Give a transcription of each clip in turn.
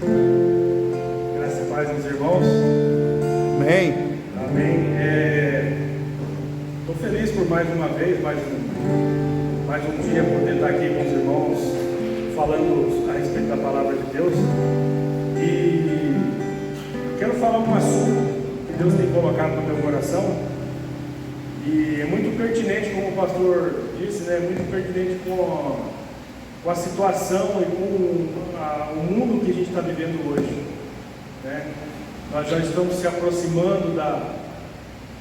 Graças e paz, meus irmãos. Amém. Amém. Estou feliz por mais uma vez, mais um dia, poder estar aqui com os irmãos, falando a respeito da palavra de Deus. E quero falar um assunto que Deus tem colocado no meu coração. E é muito pertinente, como o pastor disse, né? Muito pertinente com a situação e com o mundo que a gente está vivendo hoje, né? Nós já estamos se aproximando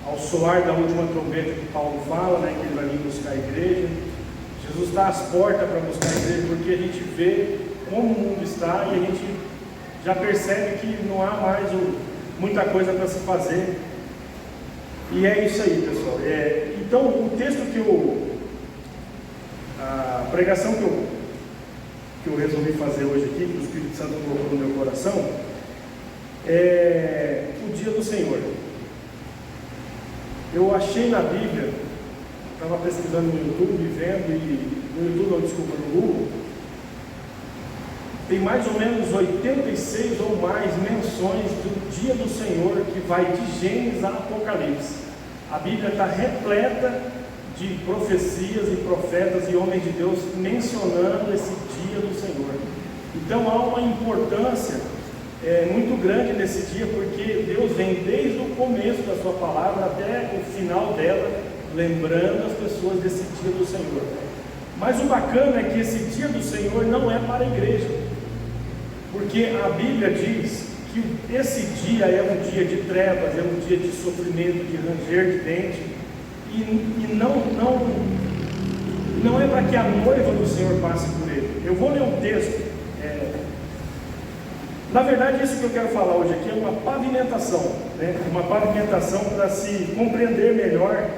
ao soar da última trombeta que Paulo fala, né? Que ele vai vir buscar a igreja. Jesus está às portas para buscar a igreja, porque a gente vê como o mundo está e a gente já percebe que não há mais muita coisa para se fazer. E é isso aí, pessoal. Então, o texto a pregação que eu resolvi fazer hoje aqui, que o Espírito Santo colocou no meu coração, é o dia do Senhor. Eu achei na Bíblia, estava pesquisando no YouTube, no Google, tem mais ou menos 86 ou mais menções do dia do Senhor, que vai de Gênesis a Apocalipse. A Bíblia está repleta de profecias e profetas e homens de Deus mencionando esse dia do Senhor. Então há uma importância muito grande nesse dia, porque Deus vem desde o começo da sua palavra até o final dela, lembrando as pessoas desse dia do Senhor. Mas o bacana é que esse dia do Senhor não é para a igreja, porque a Bíblia diz que esse dia é um dia de trevas, é um dia de sofrimento, de ranger de dente, e não é para que a noiva do Senhor passe por ele. Eu vou ler um texto. Na verdade, isso que eu quero falar hoje aqui é uma pavimentação, né? Uma pavimentação para se compreender melhor,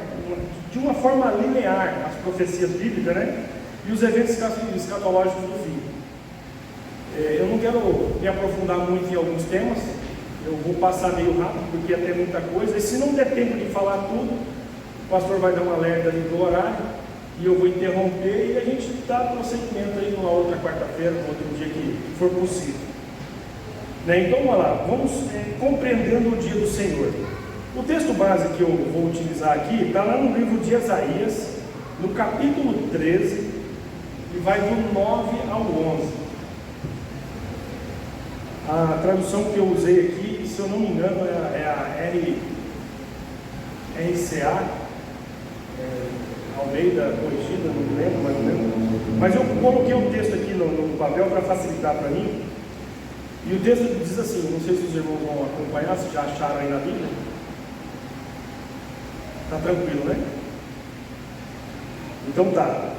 de uma forma linear, as profecias bíblicas, né? E os eventos escatológicos do fim. Eu não quero me aprofundar muito em alguns temas, eu vou passar meio rápido, porque tem muita coisa, e se não der tempo de falar tudo, o pastor vai dar um alerta ali do horário, e eu vou interromper, e a gente dá prosseguimento aí numa outra quarta-feira, no outro dia que for possível. Né? Então vamos lá, vamos compreendendo o dia do Senhor. O texto base que eu vou utilizar aqui está lá no livro de Isaías, no capítulo 13, e vai do 9 ao 11. A tradução que eu usei aqui, se eu não me engano, é a RCA, Almeida Corrigida, não me lembro mais ou menos. Mas eu coloquei um texto aqui no papel para facilitar para mim. E o texto diz assim, não sei se os irmãos vão acompanhar, se já acharam aí na Bíblia. Está tranquilo, né? Então tá.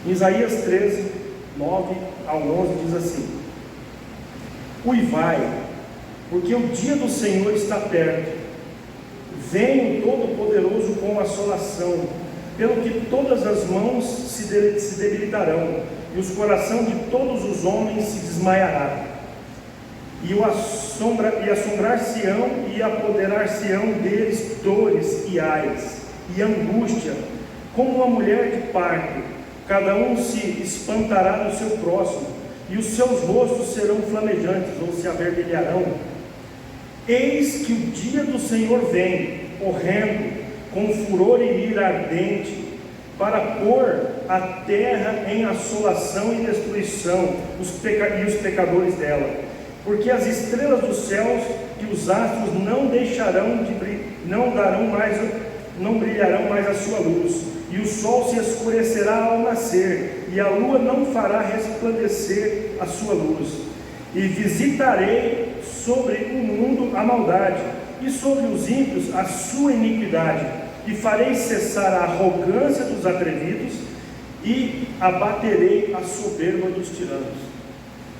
Isaías 13, 9 ao 11 diz assim: Uivai, porque o dia do Senhor está perto. Vem o Todo-Poderoso com assolação, pelo que todas as mãos se debilitarão, e os corações de todos os homens se desmaiará. E assombrar-se-ão e apoderar-se-ão deles dores e ais, e angústia, como uma mulher de parto. Cada um se espantará do seu próximo, e os seus rostos serão flamejantes, ou se avermelharão. Eis que o dia do Senhor vem, horrendo, com furor e ira ardente, para pôr a terra em assolação e destruição, e os pecadores dela. Porque as estrelas dos céus e os astros não brilharão mais a sua luz, e o sol se escurecerá ao nascer, e a lua não fará resplandecer a sua luz. E visitarei sobre o mundo a maldade, e sobre os ímpios a sua iniquidade, e farei cessar a arrogância dos atrevidos, e abaterei a soberba dos tiranos.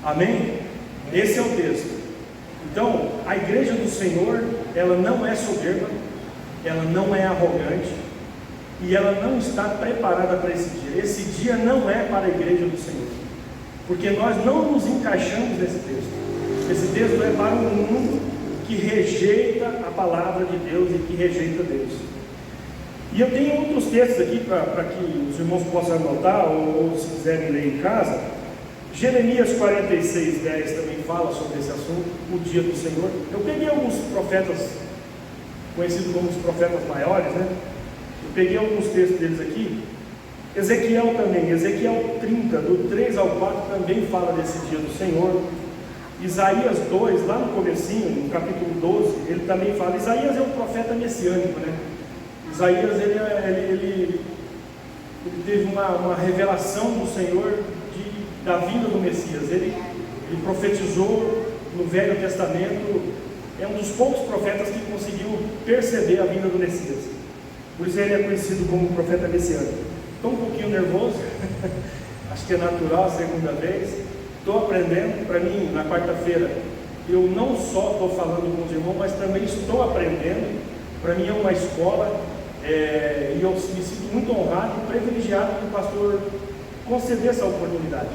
Amém? Esse é o texto. Então, a igreja do Senhor, ela não é soberba, ela não é arrogante, e ela não está preparada para esse dia. Esse dia não é para a igreja do Senhor, porque nós não nos encaixamos nesse texto. Esse texto é para um mundo que rejeita a palavra de Deus e que rejeita Deus. E eu tenho outros textos aqui para que os irmãos possam anotar, ou se quiserem ler em casa. Jeremias 46:10 também fala sobre esse assunto, o dia do Senhor. Eu peguei alguns profetas, conhecidos como os profetas maiores, né? Eu peguei alguns textos deles aqui. Ezequiel também, Ezequiel 30, do 3 ao 4, também fala desse dia do Senhor. Isaías 2, lá no comecinho, no capítulo 12, ele também fala. Isaías é um profeta messiânico, né? Isaías, ele teve uma revelação do Senhor da vinda do Messias. Ele profetizou no Velho Testamento, é um dos poucos profetas que conseguiu perceber a vinda do Messias. Por isso ele é conhecido como profeta messiânico. Estou um pouquinho nervoso, acho que é natural, a segunda vez. Estou aprendendo. Para mim, na quarta-feira, eu não só estou falando com os irmãos, mas também estou aprendendo. Para mim é uma escola, e eu me sinto muito honrado e privilegiado que o pastor conceder essa oportunidade.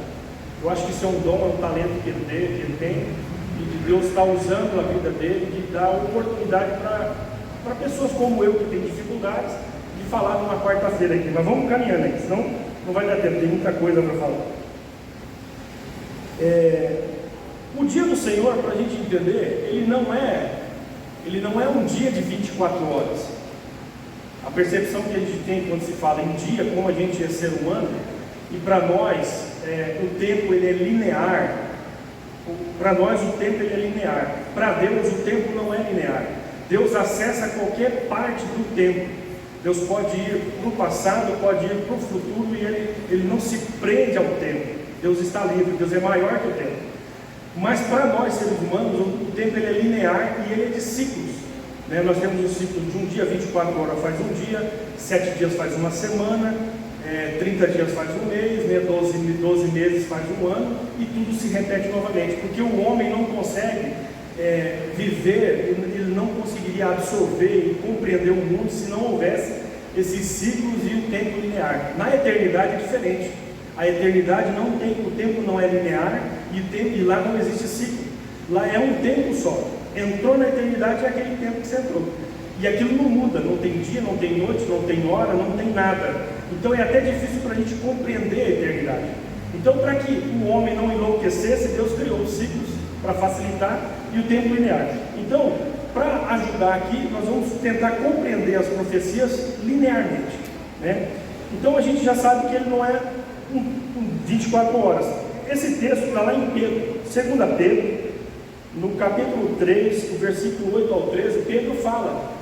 Eu acho que isso é um dom, é um talento que ele tem, e que Deus está usando a vida dele, de dar oportunidade para pessoas como eu, que têm dificuldades, de falar numa quarta-feira aqui. Mas vamos caminhando aí, senão não vai dar tempo, tem muita coisa para falar. O dia do Senhor, para a gente entender, ele não é um dia de 24 horas. A percepção que a gente tem quando se fala em dia, como a gente é ser humano, e para nós o tempo ele é linear. Para nós o tempo ele é linear. Para Deus o tempo não é linear. Deus acessa qualquer parte do tempo. Deus pode ir para o passado, pode ir para o futuro, e ele não se prende ao tempo. Deus está livre, Deus é maior que o tempo. Mas para nós seres humanos o tempo ele é linear e ele é de ciclos, né? Nós temos um ciclo de um dia, 24 horas faz um dia, 7 dias faz uma semana, 30 dias faz um mês, né? 12 meses faz um ano, e tudo se repete novamente, porque o homem não consegue viver, ele não conseguiria absorver e compreender o mundo se não houvesse esses ciclos e o tempo linear. Na eternidade é diferente. A eternidade não tem, o tempo não é linear, e lá não existe ciclo. Lá é um tempo só. Entrou na eternidade, é aquele tempo que você entrou. E aquilo não muda, não tem dia, não tem noite, não tem hora, não tem nada. Então é até difícil para a gente compreender a eternidade. Então, para que o homem não enlouquecesse, Deus criou os ciclos para facilitar e o tempo linear. Então, para ajudar aqui, nós vamos tentar compreender as profecias linearmente, né? Então a gente já sabe que ele não é 24 horas. Esse texto está lá em Pedro, 2 Pedro, no capítulo 3, o versículo 8 ao 13, Pedro fala: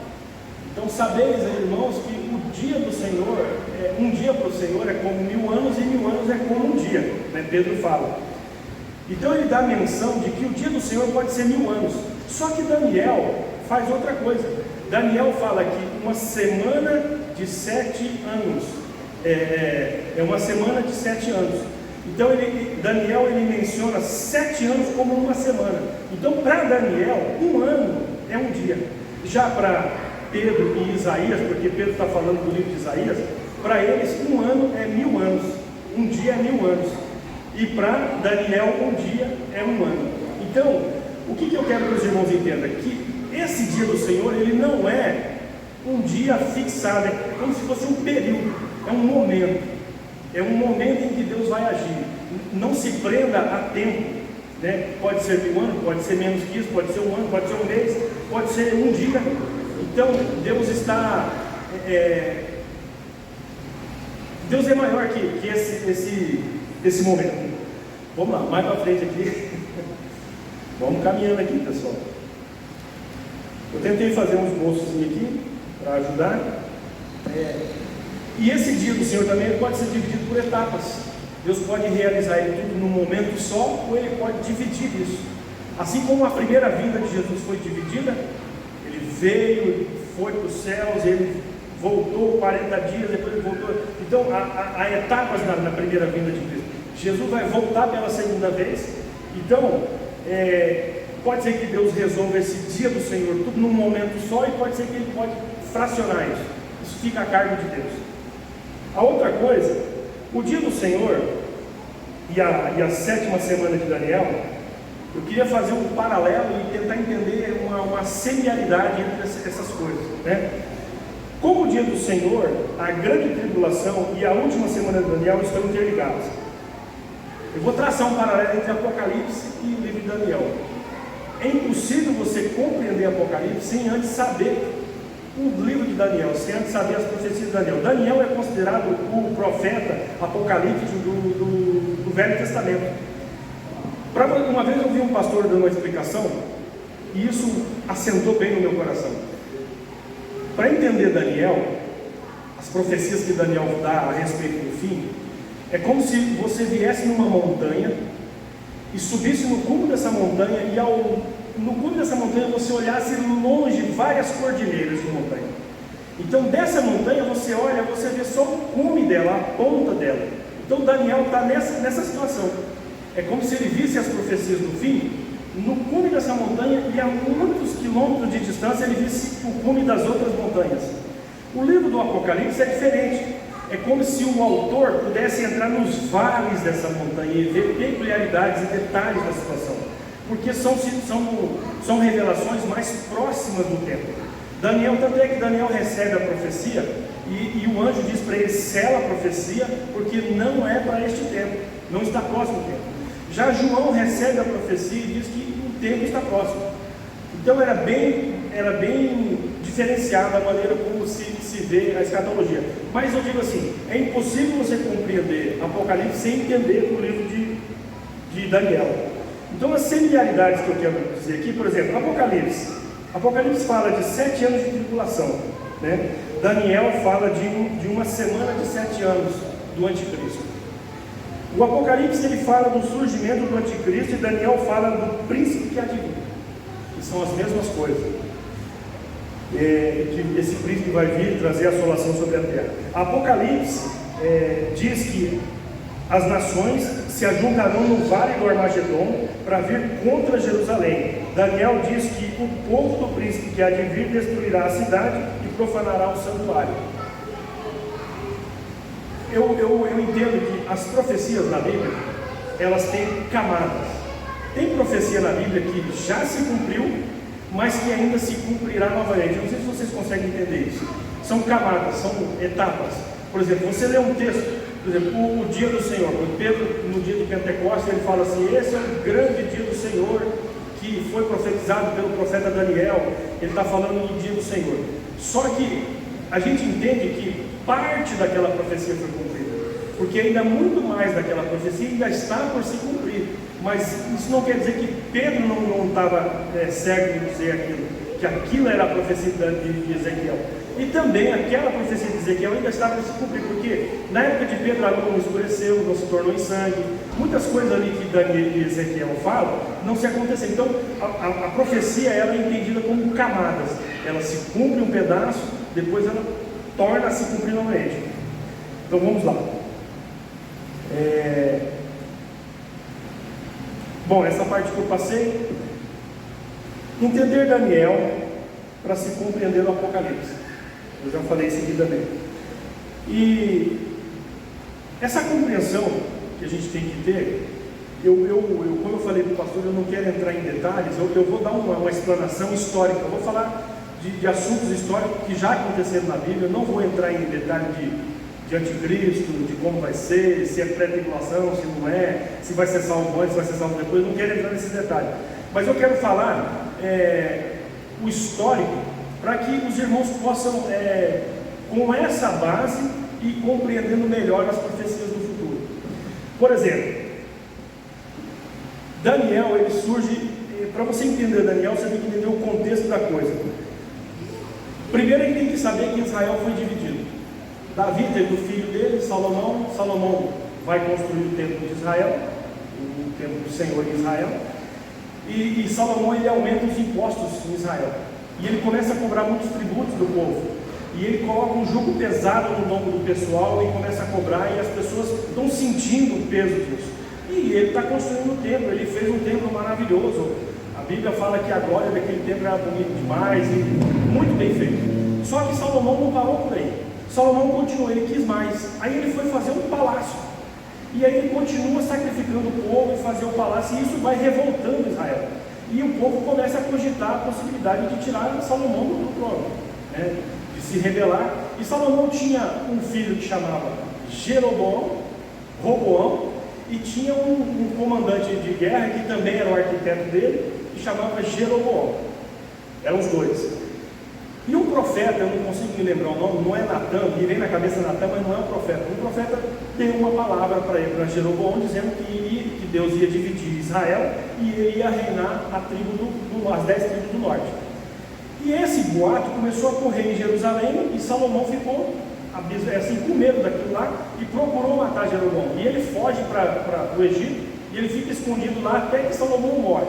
então sabeis, irmãos, que o dia do Senhor, um dia para o Senhor é como 1000 anos, e 1000 anos é como um dia, né? Pedro fala. Então ele dá a menção de que o dia do Senhor pode ser 1000 anos. Só que Daniel faz outra coisa. Daniel fala que uma semana de 7 anos é uma semana de 7 anos. Então Daniel menciona 7 anos como uma semana. Então para Daniel, um ano é um dia. Já para Pedro e Isaías, porque Pedro está falando do livro de Isaías, para eles um ano é 1000 anos, um dia é 1000 anos. E para Daniel um dia é um ano. Então, o que eu quero que os irmãos entendam? Que esse dia do Senhor, ele não é um dia fixado, é como se fosse um período, é um momento. É um momento em que Deus vai agir. Não se prenda a tempo, né? Pode ser 1000 anos, pode ser menos que isso, pode ser um ano, pode ser um mês, pode ser um dia. Então, Deus está... Deus é maior que esse momento. Vamos lá, mais para frente aqui. Vamos caminhando aqui, pessoal. Eu tentei fazer uns bolsos aqui para ajudar. E esse dia do Senhor também pode ser dividido por etapas. Deus pode realizar ele tudo num momento só, ou ele pode dividir isso. Assim como a primeira vinda de Jesus foi dividida, ele veio, foi para os céus, ele voltou 40 dias, depois ele voltou. Então há etapas na primeira vinda de Cristo. Jesus vai voltar pela segunda vez. Então pode ser que Deus resolva esse dia do Senhor tudo num momento só, e pode ser que ele pode fracionar isso. Isso fica a cargo de Deus. A outra coisa, o dia do Senhor e a 7ª semana de Daniel, eu queria fazer um paralelo e tentar entender uma similaridade entre essas coisas, né? Como o dia do Senhor, a grande tribulação e a última semana de Daniel estão interligadas. Eu vou traçar um paralelo entre Apocalipse e o livro de Daniel. É impossível você compreender Apocalipse sem antes saber o livro de Daniel, sem antes saber as profecias de Daniel. Daniel é considerado o profeta apocalíptico do Velho Testamento. Uma vez eu vi um pastor dando uma explicação, e isso assentou bem no meu coração. Para entender Daniel, as profecias que Daniel dá a respeito do fim, é como se você viesse numa montanha e subisse no cume dessa montanha, e no cume dessa montanha você olhasse longe várias cordilheiras de montanha. Então dessa montanha você olha, você vê só o cume dela, a ponta dela. Então Daniel está nessa situação. É como se ele visse as profecias do fim no cume dessa montanha, e a muitos quilômetros de distância ele visse o cume das outras montanhas. O livro do Apocalipse é diferente. É como se o autor pudesse entrar nos vales dessa montanha e ver peculiaridades e detalhes da situação, porque são revelações mais próximas do tempo. Daniel, tanto é que Daniel recebe a profecia e o anjo diz para ele: sela a profecia, porque não é para este tempo, não está próximo do tempo. Já João recebe a profecia e diz que o tempo está próximo. Então era bem diferenciada a maneira como se vê a escatologia. Mas eu digo assim, é impossível você compreender Apocalipse sem entender o livro de Daniel. Então as similaridades que eu quero dizer aqui, por exemplo, Apocalipse fala de 7 anos de tribulação, né? Daniel fala de uma semana de 7 anos do anticristo. O Apocalipse ele fala do surgimento do anticristo, e Daniel fala do príncipe que há de vir, que são as mesmas coisas. Que esse príncipe vai vir trazer a assolação sobre a terra. Apocalipse diz que as nações se ajuntarão no vale do Armagedon para vir contra Jerusalém. Daniel diz que o povo do príncipe que há de vir destruirá a cidade e profanará o santuário. Eu entendo que as profecias na Bíblia, elas têm camadas. Tem profecia na Bíblia que já se cumpriu, mas que ainda se cumprirá novamente. Eu não sei se vocês conseguem entender isso. São camadas, são etapas. Por exemplo, você lê um texto, por exemplo, o dia do Senhor. Pedro, no dia de Pentecostes, ele fala assim: esse é o grande dia do Senhor, que foi profetizado pelo profeta Daniel. Ele está falando do dia do Senhor. Só que a gente entende que parte daquela profecia foi cumprida, porque ainda muito mais daquela profecia ainda está por se cumprir. Mas isso não quer dizer que Pedro não estava certo em dizer aquilo, que aquilo era a profecia de Ezequiel. E também aquela profecia de Ezequiel ainda estava por se cumprir, porque na época de Pedro a lua não escureceu, não se tornou em sangue. Muitas coisas ali que Daniel e Ezequiel falam não se aconteceram. Então a profecia ela é entendida como camadas. Ela se cumpre um pedaço, depois ela torna a se cumprir novamente. Então vamos lá. Bom, essa parte que eu passei, entender Daniel para se compreender o Apocalipse. Eu já falei seguidamente. E essa compreensão que a gente tem que ter, como eu falei para o pastor, eu não quero entrar em detalhes, eu vou dar uma explanação histórica, eu vou falar de assuntos históricos que já aconteceram na Bíblia. Eu não vou entrar em detalhe de anticristo, de como vai ser, se é pré-tribulação, se não é, se vai ser salvo antes, se vai ser salvo depois. Eu não quero entrar nesse detalhe, mas eu quero falar o histórico, para que os irmãos possam, com essa base, ir compreendendo melhor as profecias do futuro. Por exemplo, Daniel, ele surge, para você entender Daniel, você tem que entender o contexto da coisa. Primeiro ele tem que saber que Israel foi dividido. Davi teve o filho dele, Salomão. Salomão vai construir o templo de Israel, o templo do Senhor em Israel. E Salomão ele aumenta os impostos em Israel. E ele começa a cobrar muitos tributos do povo. E ele coloca um jugo pesado no ombro do pessoal e começa a cobrar, e as pessoas estão sentindo o peso disso. E ele está construindo o templo, ele fez um templo maravilhoso. A Bíblia fala que a glória daquele templo era bonita demais e muito bem feito. Só que Salomão não parou por aí. Salomão continuou, ele quis mais. Aí ele foi fazer um palácio. E aí ele continua sacrificando o povo e fazer o palácio, e isso vai revoltando Israel. E o povo começa a cogitar a possibilidade de tirar Salomão do trono, né? De se rebelar. E Salomão tinha um filho que chamava Roboão, e tinha um comandante de guerra que também era o arquiteto dele, que chamava Jeroboão. Eram os dois. E um profeta, eu não consigo me lembrar o nome, não é Natã, me vem na cabeça Natã, mas não é um profeta. Um profeta deu uma palavra para ele, para Jeroboão, dizendo que Deus ia dividir Israel e ele ia reinar as 10 tribos do norte. E esse boato começou a correr em Jerusalém e Salomão ficou assim, com medo daquilo lá e procurou matar Jeroboão. E ele foge para o Egito e ele fica escondido lá até que Salomão morre.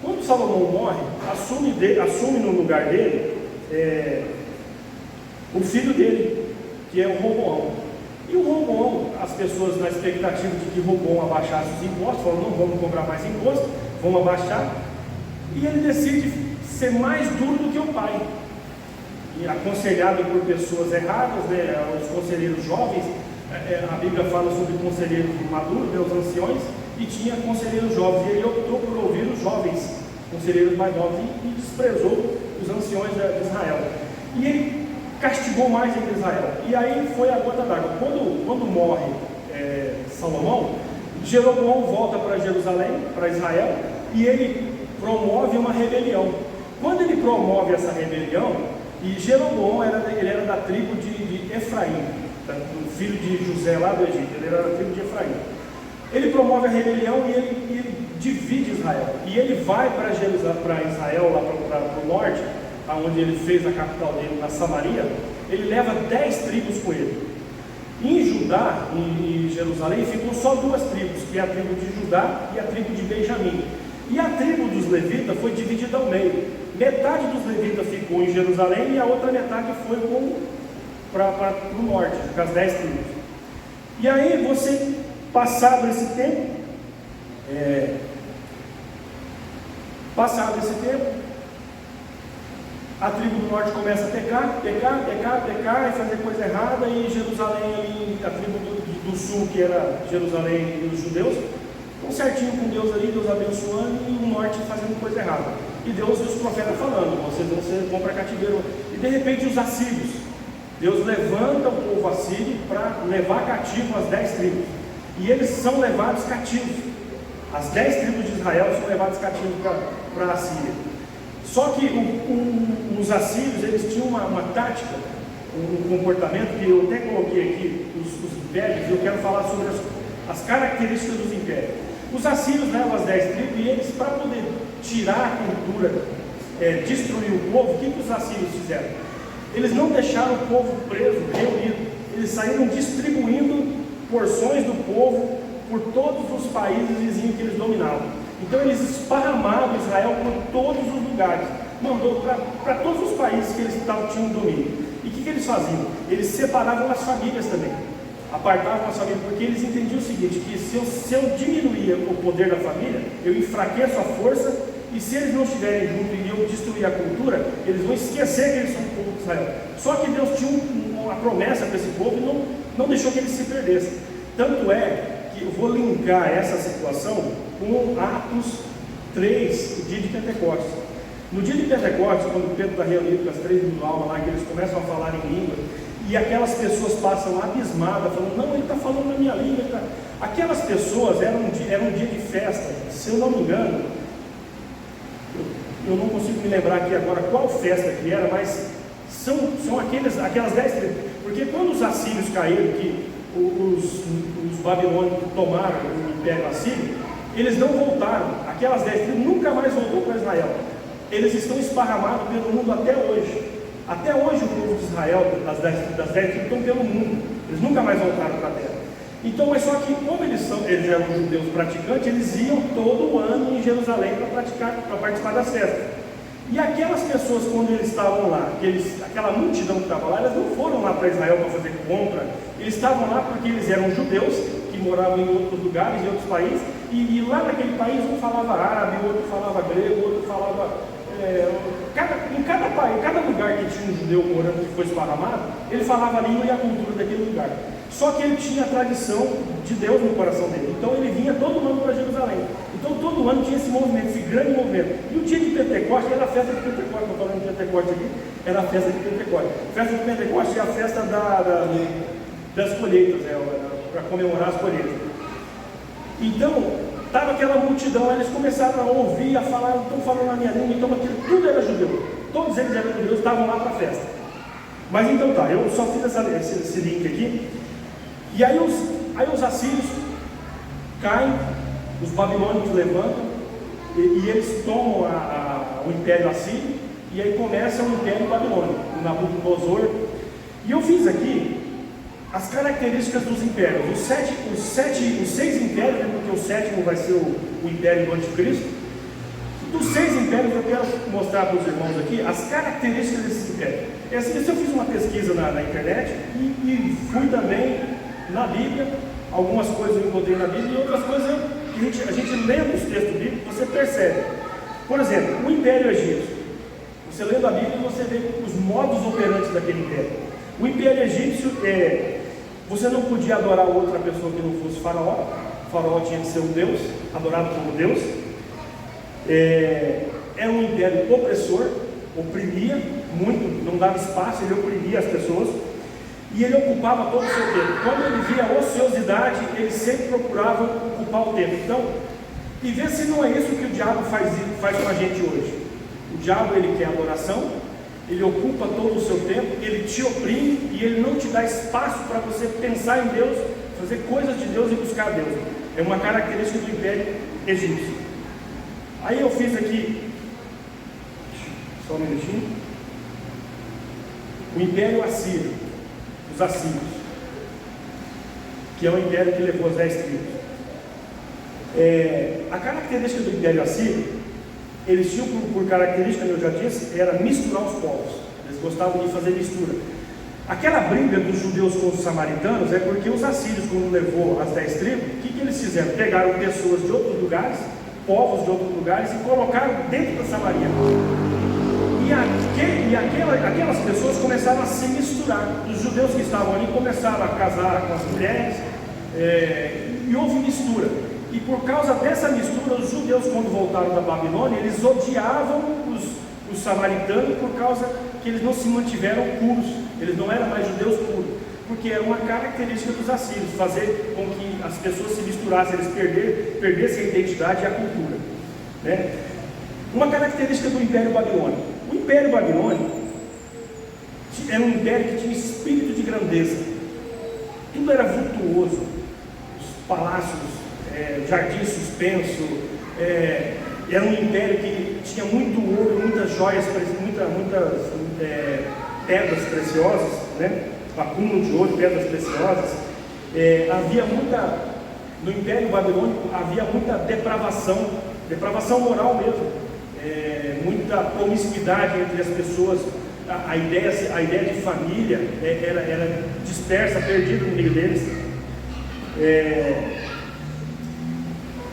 Quando Salomão morre, assume no lugar dele o filho dele, que é o Roboão. E o Roboão, as pessoas na expectativa de que Roboão abaixasse os impostos, falaram, não vamos cobrar mais imposto, vamos abaixar. E ele decide ser mais duro do que o pai. E aconselhado por pessoas erradas, né, os conselheiros jovens, a Bíblia fala sobre conselheiros maduros, né, os anciões, e tinha conselheiros jovens, e ele optou por ouvir os jovens, conselheiros mais novos, e desprezou os anciões de Israel. E ele castigou mais entre Israel. E aí foi a gota d'água. Quando morre Salomão, Jeroboão volta para Jerusalém, para Israel, e ele promove uma rebelião. Quando ele promove essa rebelião, e Jeroboão era da tribo de Efraim, do filho de José lá do Egito, ele era da tribo de Efraim. Ele promove a rebelião e ele divide Israel. E ele vai para Israel, lá para o norte, onde ele fez a capital dele, na Samaria. Ele leva 10 tribos com ele. Em Judá, em Jerusalém, ficam só 2 tribos, que é a tribo de Judá e a tribo de Benjamim. E a tribo dos levitas foi dividida ao meio. Metade dos levitas ficou em Jerusalém e a outra metade foi para o norte, com as 10 tribos. E aí você, passado esse tempo, a tribo do norte começa a pecar e fazer coisa errada, e Jerusalém, a tribo do sul, que era Jerusalém e os judeus, estão certinho com Deus ali, Deus abençoando, e o norte fazendo coisa errada. E Deus e os profetas falando, vocês vão para cativeiro. E de repente os assírios, Deus levanta o povo assírio para levar cativo as 10 tribos. E eles são levados cativos. As 10 tribos de Israel são levadas cativos para a Assíria. Só que os assírios, eles tinham uma tática, um comportamento, que eu até coloquei aqui, os impérios, e eu quero falar sobre as características dos impérios. Os assírios levam as 10 tribos e eles, para poder tirar a cultura, destruir o povo, o que os assírios fizeram? Eles não deixaram o povo preso, reunido. Eles saíram distribuindo porções do povo por todos os países vizinhos que eles dominavam. Então eles esparramavam Israel por todos os lugares, mandou para todos os países que eles tinham domínio. E o que eles faziam? Eles separavam as famílias também, apartavam as famílias, porque eles entendiam o seguinte, que se eu diminuir o poder da família, eu enfraqueço a força, e se eles não estiverem juntos e eu destruir a cultura, eles vão esquecer que eles são o povo de Israel. Só que Deus tinha uma promessa para esse povo e não deixou que eles se perdessem. Tanto é que eu vou linkar essa situação com Atos 3, o dia de Pentecostes. No dia de Pentecostes, quando Pedro está reunido com as 3.000 almas lá, que eles começam a falar em língua, e aquelas pessoas passam abismadas, falando, não, ele está falando na minha língua. Aquelas pessoas, era um dia de festa, se eu não me engano, eu não consigo me lembrar aqui agora qual festa que era, mas são aquelas 10 tribos. Porque quando os assírios caíram, que os babilônicos tomaram o império assírio, eles não voltaram. Aquelas 10 tribos nunca mais voltou para Israel. Eles estão esparramados pelo mundo até hoje. Até hoje o povo de Israel, das 10 tribos, estão pelo mundo. Eles nunca mais voltaram para a terra. Então, mas só que como eles eram judeus praticantes, eles iam todo ano em Jerusalém para participar das festas. E aquelas pessoas, quando eles estavam lá, aquela multidão que estava lá, eles não foram lá para Israel para fazer compra. Eles estavam lá porque eles eram judeus, que moravam em outros lugares, em outros países, e lá naquele país um falava árabe, o outro falava grego, o outro falava... em cada lugar que tinha um judeu morando, que foi esparramado, ele falava a língua e a cultura daquele lugar. Só que ele tinha a tradição de Deus no coração dele. Então ele vinha todo ano para Jerusalém. Então todo ano tinha esse movimento, esse grande movimento. E o dia de Pentecostes era a festa de Pentecostes. Estou falando de Pentecostes aqui, era a festa de Pentecostes. A festa de Pentecostes é a festa das colheitas, para comemorar as colheitas. Então, estava aquela multidão, eles começaram a ouvir, a falar, estão falando na minha língua, então aquilo tudo era judeu. Todos eles eram judeus, estavam lá para a festa. Mas então tá, eu só fiz esse link aqui. E aí os assírios caem, os babilônicos levantam, e eles tomam o império assírio, e aí começa o império babilônico, o Nabucodonosor. E eu fiz aqui as características dos impérios, os seis impérios, porque o sétimo vai ser o império do anticristo. Dos 6 impérios, eu quero mostrar para os irmãos aqui as características desses impérios. Eu fiz uma pesquisa na internet e fui também na Bíblia. Algumas coisas eu encontrei na Bíblia e outras coisas a gente lendo os textos bíblicos, você percebe. Por exemplo, o Império Egípcio. Você lendo a Bíblia, você vê os modos operantes daquele império. O Império Egípcio, você não podia adorar outra pessoa que não fosse Faraó. O Faraó tinha que ser um Deus, adorado como Deus. Era um império opressor, oprimia muito, não dava espaço, ele oprimia as pessoas, e ele ocupava todo o seu tempo. Quando ele via a ociosidade, ele sempre procurava ocupar o tempo. Então, e vê se não é isso que o diabo faz com a gente hoje. O diabo, ele quer adoração, ele ocupa todo o seu tempo, ele te oprime e ele não te dá espaço para você pensar em Deus, fazer coisas de Deus e buscar Deus. É uma característica do império egípcio. Aí eu fiz aqui, só um minutinho, o Império Assírio, os assírios, que é o império que levou as 10 tribos. A característica do Império Assírio, eles tinham por característica, como eu já disse, era misturar os povos. Eles gostavam de fazer mistura. Aquela briga dos judeus com os samaritanos é porque os assírios, quando levou as 10 tribos, o que eles fizeram? Pegaram pessoas de outros lugares, povos de outros lugares, e colocaram dentro da Samaria. E aquelas pessoas começaram a se misturar. Os judeus que estavam ali começaram a casar com as mulheres, e houve mistura. E por causa dessa mistura, os judeus, quando voltaram da Babilônia, eles odiavam os samaritanos por causa que eles não se mantiveram puros. Eles não eram mais judeus puros, porque era uma característica dos assírios, fazer com que as pessoas se misturassem, eles perdessem a identidade e a cultura, né? Uma característica do Império Babilônico. O Império Babilônico era um império que tinha espírito de grandeza. Tudo era vultuoso, os palácios, jardins suspensos. Era um império que tinha muito ouro, muitas joias, muitas pedras preciosas, né? Acúmulo de ouro, pedras preciosas. No Império Babilônico havia muita depravação moral mesmo, muita promiscuidade entre as pessoas. A ideia de família era dispersa, perdida no meio deles.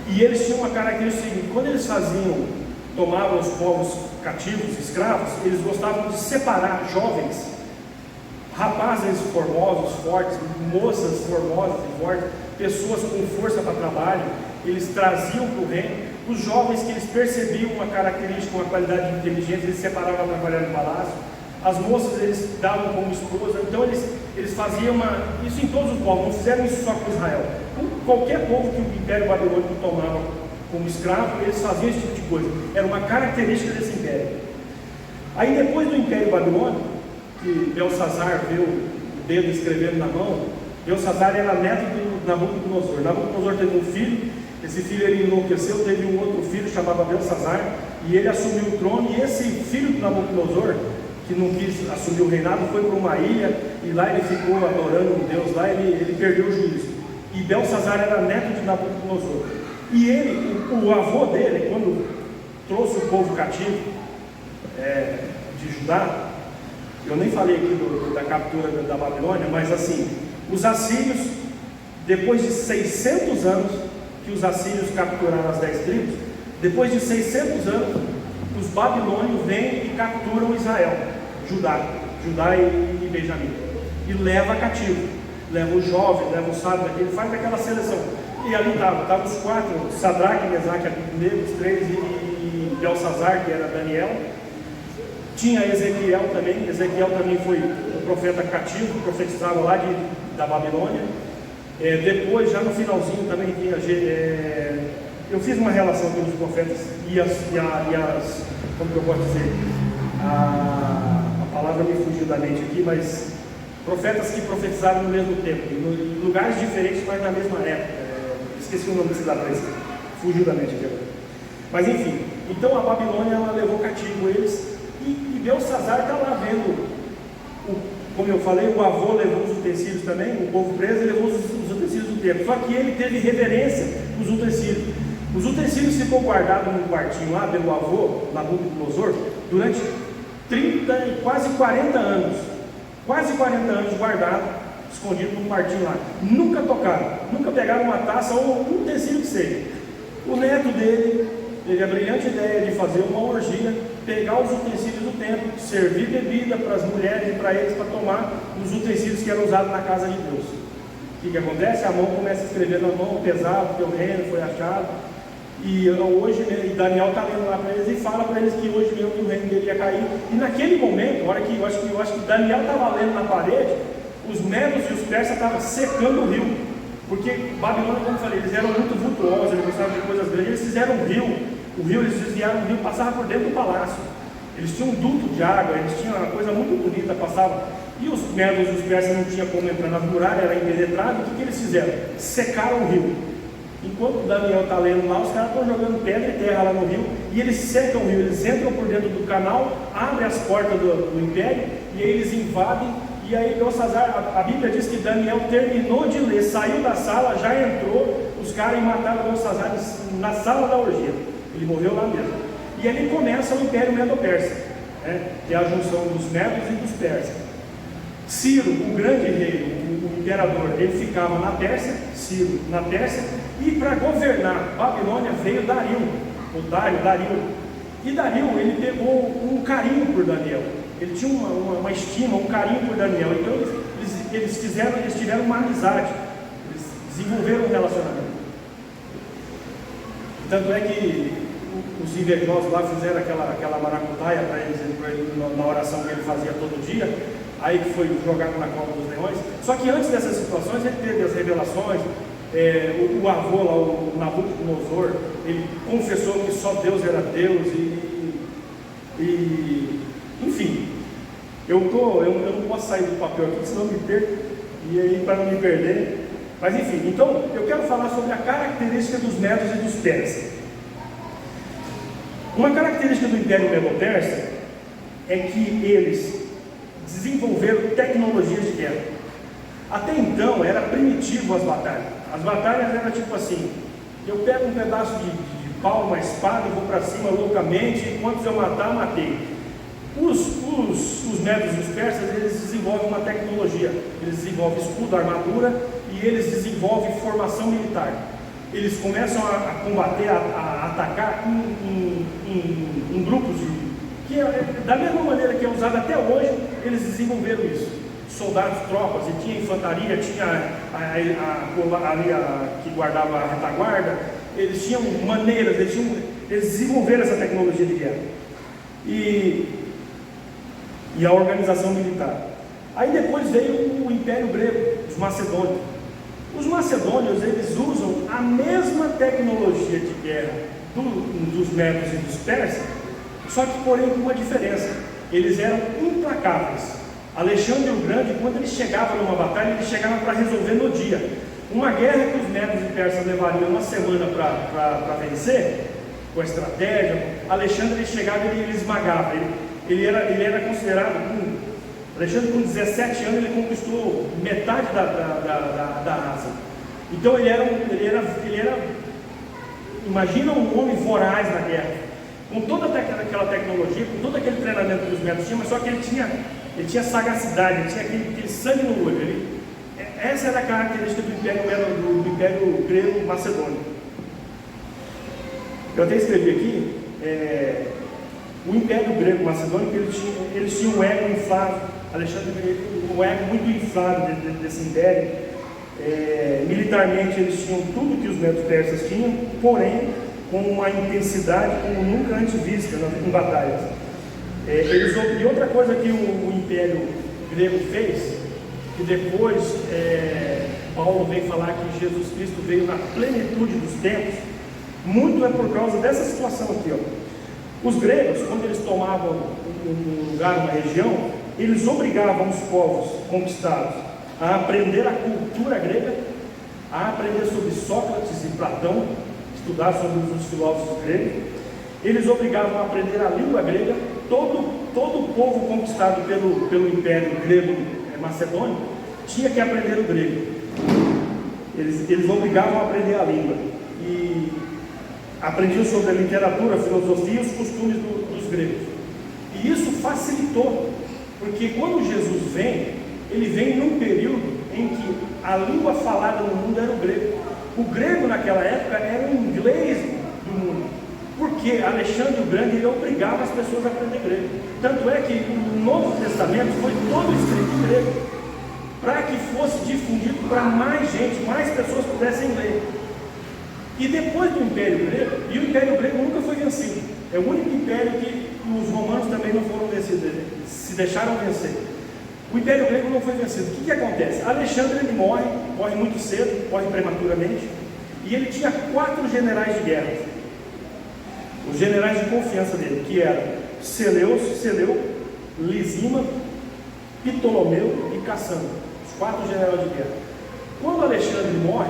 E eles tinham uma característica seguinte: quando eles tomavam os povos cativos, escravos, eles gostavam de separar jovens, rapazes formosos, fortes, moças formosas e fortes, pessoas com força para trabalho. Eles traziam para o reino. Os jovens que eles percebiam uma característica, uma qualidade de inteligência, eles separavam para trabalhar no palácio. As moças eles davam como esposa. Então eles faziam isso em todos os povos, não fizeram isso só com Israel. Qualquer povo que o Império Babilônico tomava como escravo, eles faziam esse tipo de coisa. Era uma característica desse império. Aí depois do Império Babilônico, que Belsazar viu o dedo escrevendo na mão, Belsazar era neto do Nabucodonosor. Nabucodonosor teve um filho, esse filho ele enlouqueceu, teve um outro filho chamado Belsazar, e ele assumiu o trono, e esse filho do Nabucodonosor, que não quis assumir o reinado, foi para uma ilha, e lá ele ficou adorando um Deus, lá ele perdeu o juízo. E Belsazar era neto de Nabucodonosor. E o avô dele, quando trouxe o povo cativo de Judá, eu nem falei aqui da captura da Babilônia, mas assim, os assírios, depois de 600 anos que os assírios capturaram as 10 tribos, depois de 600 anos, os babilônios vêm e capturam Israel, Judá e Benjamim, e leva cativo, leva os jovens, leva os sábios, ele faz aquela seleção. E ali estavam os 4, Sadraque, Mesaque, Abednego, os 3 e Belsazar, que era Daniel. Tinha Ezequiel também foi o profeta cativo, profetizava lá da Babilônia. Depois, já no finalzinho também, eu fiz uma relação com os profetas e as como que eu posso dizer, a palavra me fugiu da mente aqui, mas profetas que profetizaram no mesmo tempo, em lugares diferentes, mas na mesma época. Esqueci o nome desse cidade, fugiu da mente aqui agora. Mas enfim, então a Babilônia ela levou cativo eles, e Belsazar está lá vendo, como eu falei, o avô levou os utensílios também, o povo preso levou os utensílios do templo, só que ele teve reverência dos utensílios. Os utensílios ficou guardado num quartinho lá pelo avô, Nabucodonosor, durante 30 e quase 40 anos. Quase 40 anos guardado, escondido num quartinho lá. Nunca tocaram, nunca pegaram uma taça ou um utensílio que seja. O neto dele teve a brilhante ideia de fazer uma orgia, pegar os utensílios do templo, servir bebida para as mulheres e para eles para tomar os utensílios que eram usados na casa de Deus. O que acontece? A mão começa a escrever na mão, pesado, porque o reino foi achado. E hoje, Daniel está lendo lá para eles e fala para eles que hoje mesmo o reino dele ia cair. E naquele momento, eu acho que Daniel estava lendo na parede, os medos e os persas estavam secando o rio. Porque Babilônia, como eu falei, eles eram muito vultuosos, eles gostavam de coisas grandes, eles fizeram um rio. O rio, eles desviaram o rio, passava por dentro do palácio. Eles tinham um duto de água, eles tinham uma coisa muito bonita, passava. E os medos e os persas não tinham como entrar nas muralhas, era impenetrável. O que eles fizeram? Secaram o rio. Enquanto Daniel está lendo lá, os caras estão jogando pedra e terra lá no rio, e eles secam o rio, eles entram por dentro do canal, abrem as portas do império, e aí eles invadem, e aí Belsazar, a Bíblia diz que Daniel terminou de ler, saiu da sala, já entrou, os caras mataram Belsazar na sala da orgia, ele morreu lá mesmo. E ali começa o Império Medo-Persa, né? Que é a junção dos medos e dos persas. Ciro, o grande rei, o imperador, ele ficava na Pérsia, Ciro na Pérsia, e para governar Babilônia veio Dario. E Dario, ele pegou um carinho por Daniel, ele tinha uma estima, um carinho por Daniel, então eles tiveram uma amizade, eles desenvolveram um relacionamento. Tanto é que os invejosos lá fizeram aquela maracutaia para ele na oração que ele fazia todo dia, aí que foi jogado na cova dos leões. Só que antes dessas situações ele teve as revelações, o avô lá, o Nabucodonosor, ele confessou que só Deus era Deus, enfim, eu não posso sair do papel aqui, senão eu me perco, e aí para não me perder, mas enfim, então eu quero falar sobre a característica dos medos e dos persas. Uma característica do Império Medo-Persa é que eles desenvolveram tecnologias de guerra. Até então era primitivo as batalhas. As batalhas eram tipo assim: eu pego um pedaço de pau, uma espada, vou para cima loucamente, e quantos eu matar, matei. Os medos e os persas, eles desenvolvem uma tecnologia, eles desenvolvem escudo, armadura, e eles desenvolvem formação militar. Eles começam a combater, a atacar em grupos, da mesma maneira que é usado até hoje, eles desenvolveram isso. Soldados, tropas, e tinha infantaria, tinha a que guardava a retaguarda, eles tinham maneiras, eles desenvolveram essa tecnologia de guerra. E a organização militar. Aí depois veio o Império Grego, os macedônios. Os macedônios, eles usam a mesma tecnologia de guerra dos medos e dos persas, só que porém com uma diferença: eles eram implacáveis. Alexandre o Grande, quando ele chegava numa batalha, ele chegava para resolver no dia. Uma guerra que os medos e persas levariam uma semana para vencer, com a estratégia, Alexandre ele chegava e ele esmagava. Ele era considerado, Alexandre com 17 anos ele conquistou metade da Ásia. Então ele era, imagina um homem voraz na guerra, com toda aquela tecnologia, com todo aquele treinamento que os medos tinham, mas só que ele tinha sagacidade, ele tinha aquele sangue no olho. Essa era a característica do Império Grego Macedônio. Eu até escrevi aqui, o Império Grego Macedônico, eles tinham um ego inflado. Alexandre um ego muito inflado desse império. Militarmente eles tinham tudo que os medos persas tinham, porém com uma intensidade como nunca antes vista em batalhas. E outra coisa que o Império Grego fez, que depois Paulo vem falar que Jesus Cristo veio na plenitude dos tempos, muito é por causa dessa situação aqui, ó. Os gregos, quando eles tomavam um lugar, uma região, eles obrigavam os povos conquistados a aprender a cultura grega, a aprender sobre Sócrates e Platão, estudar sobre os filósofos gregos. Eles obrigavam a aprender a língua grega. Todo o povo conquistado pelo Império Grego Macedônio tinha que aprender o grego. Eles obrigavam a aprender a língua e aprendiam sobre a literatura, a filosofia e os costumes dos gregos. E isso facilitou, porque quando Jesus vem, ele vem num período em que a língua falada no mundo era o grego. O grego naquela época era o inglês do mundo, porque Alexandre o Grande ele obrigava as pessoas a aprender grego. Tanto é que o Novo Testamento foi todo escrito em grego, para que fosse difundido para mais gente, mais pessoas pudessem ler. E depois do Império Grego, e o Império Grego nunca foi vencido, é o único império que os romanos também não foram vencidos, se deixaram vencer. O Império Grego não foi vencido. O que acontece? Alexandre ele morre muito cedo, morre prematuramente, e ele tinha 4 generais de guerra, os generais de confiança dele, que eram Seleu, Lisímaco, Ptolomeu e Cassandro, os 4 generais de guerra. Quando Alexandre morre,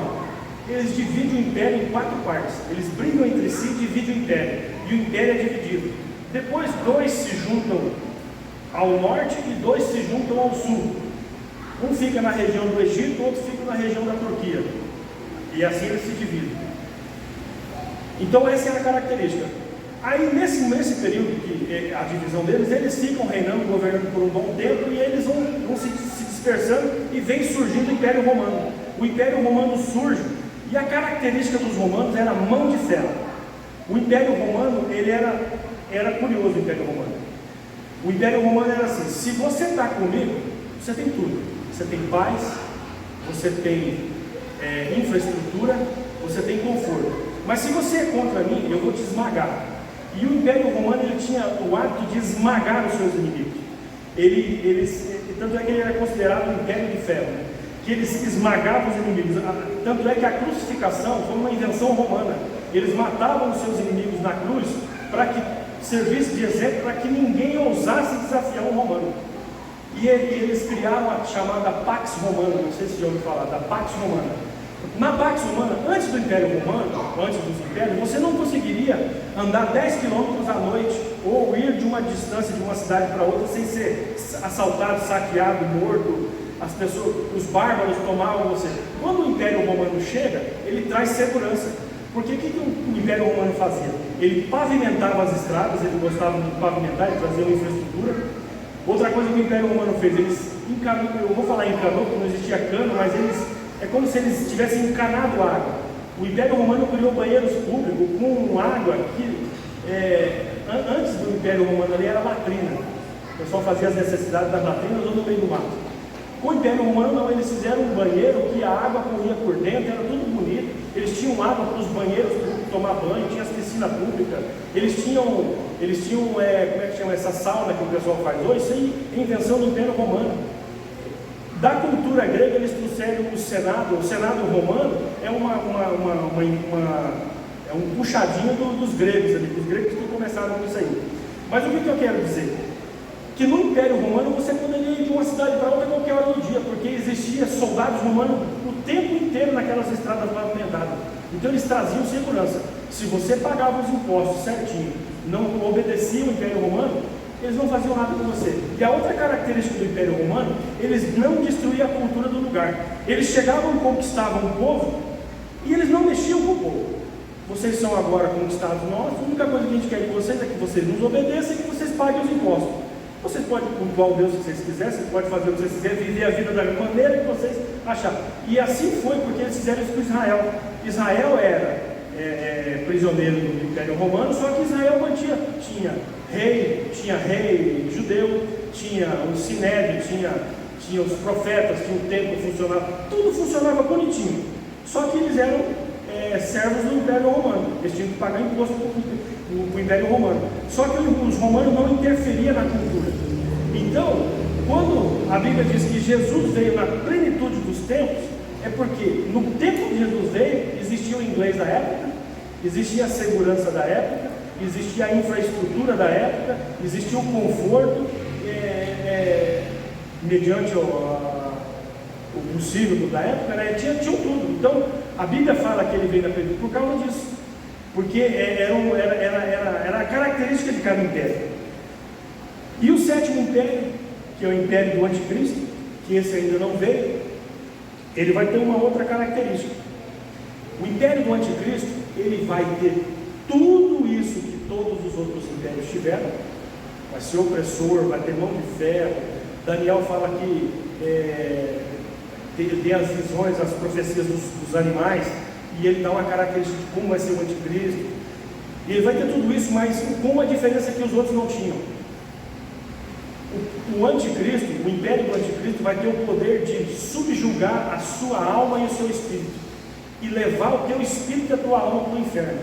eles dividem o império em 4 partes, eles brigam entre si e dividem o império, e o império é dividido. Depois 2 se juntam ao norte e 2 se juntam ao sul. Um fica na região do Egito, o outro fica na região da Turquia, e assim eles se dividem. Então essa é a característica. Aí nesse período que a divisão deles, eles ficam reinando, governando por um bom tempo, e eles vão se dispersando, e vem surgindo o Império Romano. O Império Romano surge, e a característica dos romanos era a mão de ferro. O Império Romano, ele era curioso, o Império Romano. O Império Romano era assim: se você está comigo, você tem tudo. Você tem paz, você tem infraestrutura, você tem conforto. Mas se você é contra mim, eu vou te esmagar. E o Império Romano ele tinha o hábito de esmagar os seus inimigos. Tanto é que ele era considerado um império de ferro, né? Que eles esmagavam os inimigos. Tanto é que a crucificação foi uma invenção romana. Eles matavam os seus inimigos na cruz para que servisse de exemplo, para que ninguém ousasse desafiar um romano. E eles criaram a chamada Pax Romana, não sei se já ouviu falar, da Pax Romana. Na Pax Romana, antes do Império Romano, antes dos impérios, você não conseguiria andar 10 quilômetros à noite, ou ir de uma distância de uma cidade para outra, sem ser assaltado, saqueado, morto. As pessoas, os bárbaros tomavam você. Quando o Império Romano chega, ele traz segurança. Porque o que o Império Romano fazia? Ele pavimentava as estradas, ele gostava de pavimentar, ele trazia uma infraestrutura. Outra coisa que o Império Romano fez, eles encanou, eu vou falar encanou, porque não existia cano, mas é como se eles tivessem encanado água. O Império Romano criou banheiros públicos com água que, antes do Império Romano ali era latrina. O pessoal fazia as necessidades das latrinas ou no meio do mato. Com o Império Romano não, eles fizeram um banheiro que a água corria por dentro, era tudo bonito. Eles tinham água para os banheiros públicos tomar banho, tinha as piscinas públicas. Eles tinham como é que chama essa sauna que o pessoal faz hoje? Isso aí é invenção do Império Romano. Da cultura grega eles trouxeram o Senado romano é um puxadinho dos gregos ali, os gregos que começaram com isso aí. Mas o que eu quero dizer? Que no Império Romano você poderia ir de uma cidade para outra a qualquer hora do dia, porque existia soldados romanos o tempo inteiro naquelas estradas pavimentadas. Então eles traziam segurança. Se você pagava os impostos certinho, não obedecia o Império Romano, eles não faziam nada com você. E a outra característica do Império Romano, eles não destruíam a cultura do lugar. Eles chegavam e conquistavam o povo, e eles não mexiam com o povo. Vocês são agora conquistados nossos, a única coisa que a gente quer de vocês é que vocês nos obedeçam e que vocês paguem os impostos. Vocês podem cultuar o Deus que vocês quiserem, vocês podem fazer o que vocês quiserem, viver a vida da maneira que vocês acharem. E assim foi porque eles fizeram isso com Israel. Israel era prisioneiro do Império Romano, só que Israel tinha rei judeu, tinha o Sinédrio, tinha os profetas, tinha o templo funcionava, tudo funcionava bonitinho. Só que eles eram servos do Império Romano, eles tinham que pagar imposto para o Império Romano. Só que os romanos não interferiam na cultura. Então, quando a Bíblia diz que Jesus veio na plenitude dos tempos, É porque no tempo que Jesus veio, existia o inglês da época, existia a segurança da época, existia a infraestrutura da época, existia o conforto, mediante o possível da época, né? Tinha tudo. Então, a Bíblia fala que ele veio na peleja por causa disso, porque era a característica de cada império. E o sétimo império, que é o império do anticristo, que esse ainda não veio, ele vai ter uma outra característica. O império do anticristo, ele vai ter tudo isso que todos os outros impérios tiveram, vai ser opressor, vai ter mão de ferro. Daniel fala que tem as visões, as profecias dos animais, e ele dá uma característica de como vai ser o anticristo, e ele vai ter tudo isso, mas com uma diferença que os outros não tinham. O anticristo, o império do anticristo vai ter o poder de subjugar a sua alma e o seu espírito, e levar o teu espírito e a tua alma para o inferno,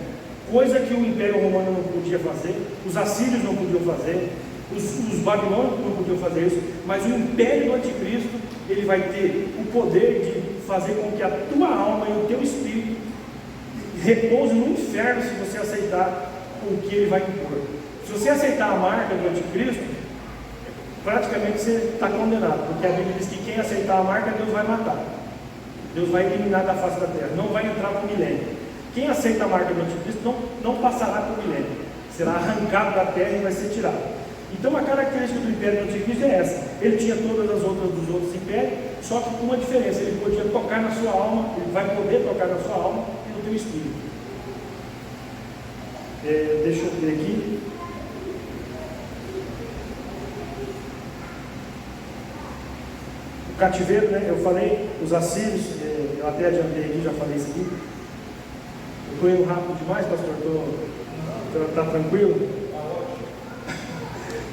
coisa que o império romano não podia fazer, os assírios não podiam fazer, os babilônicos não podiam fazer isso, mas o império do anticristo, ele vai ter o poder de fazer com que a tua alma e o teu espírito repousem no inferno se você aceitar o que ele vai impor. Se você aceitar a marca do anticristo, praticamente você está condenado, porque a Bíblia diz que quem aceitar a marca, Deus vai matar, Deus vai eliminar da face da terra, não vai entrar para o milênio. Quem aceita a marca do anticristo não passará para o milênio, será arrancado da terra e vai ser tirado. Então a característica do império do anticristo é essa. Ele tinha todas as outras dos outros impérios, só que com uma diferença: ele podia tocar na sua alma, ele vai poder tocar na sua alma e no teu espírito. Deixa eu ver aqui. O cativeiro, né? Eu falei, os assírios, eu até adiantei aqui, já falei isso aqui. Eu estou indo rápido demais, pastor? Está tranquilo?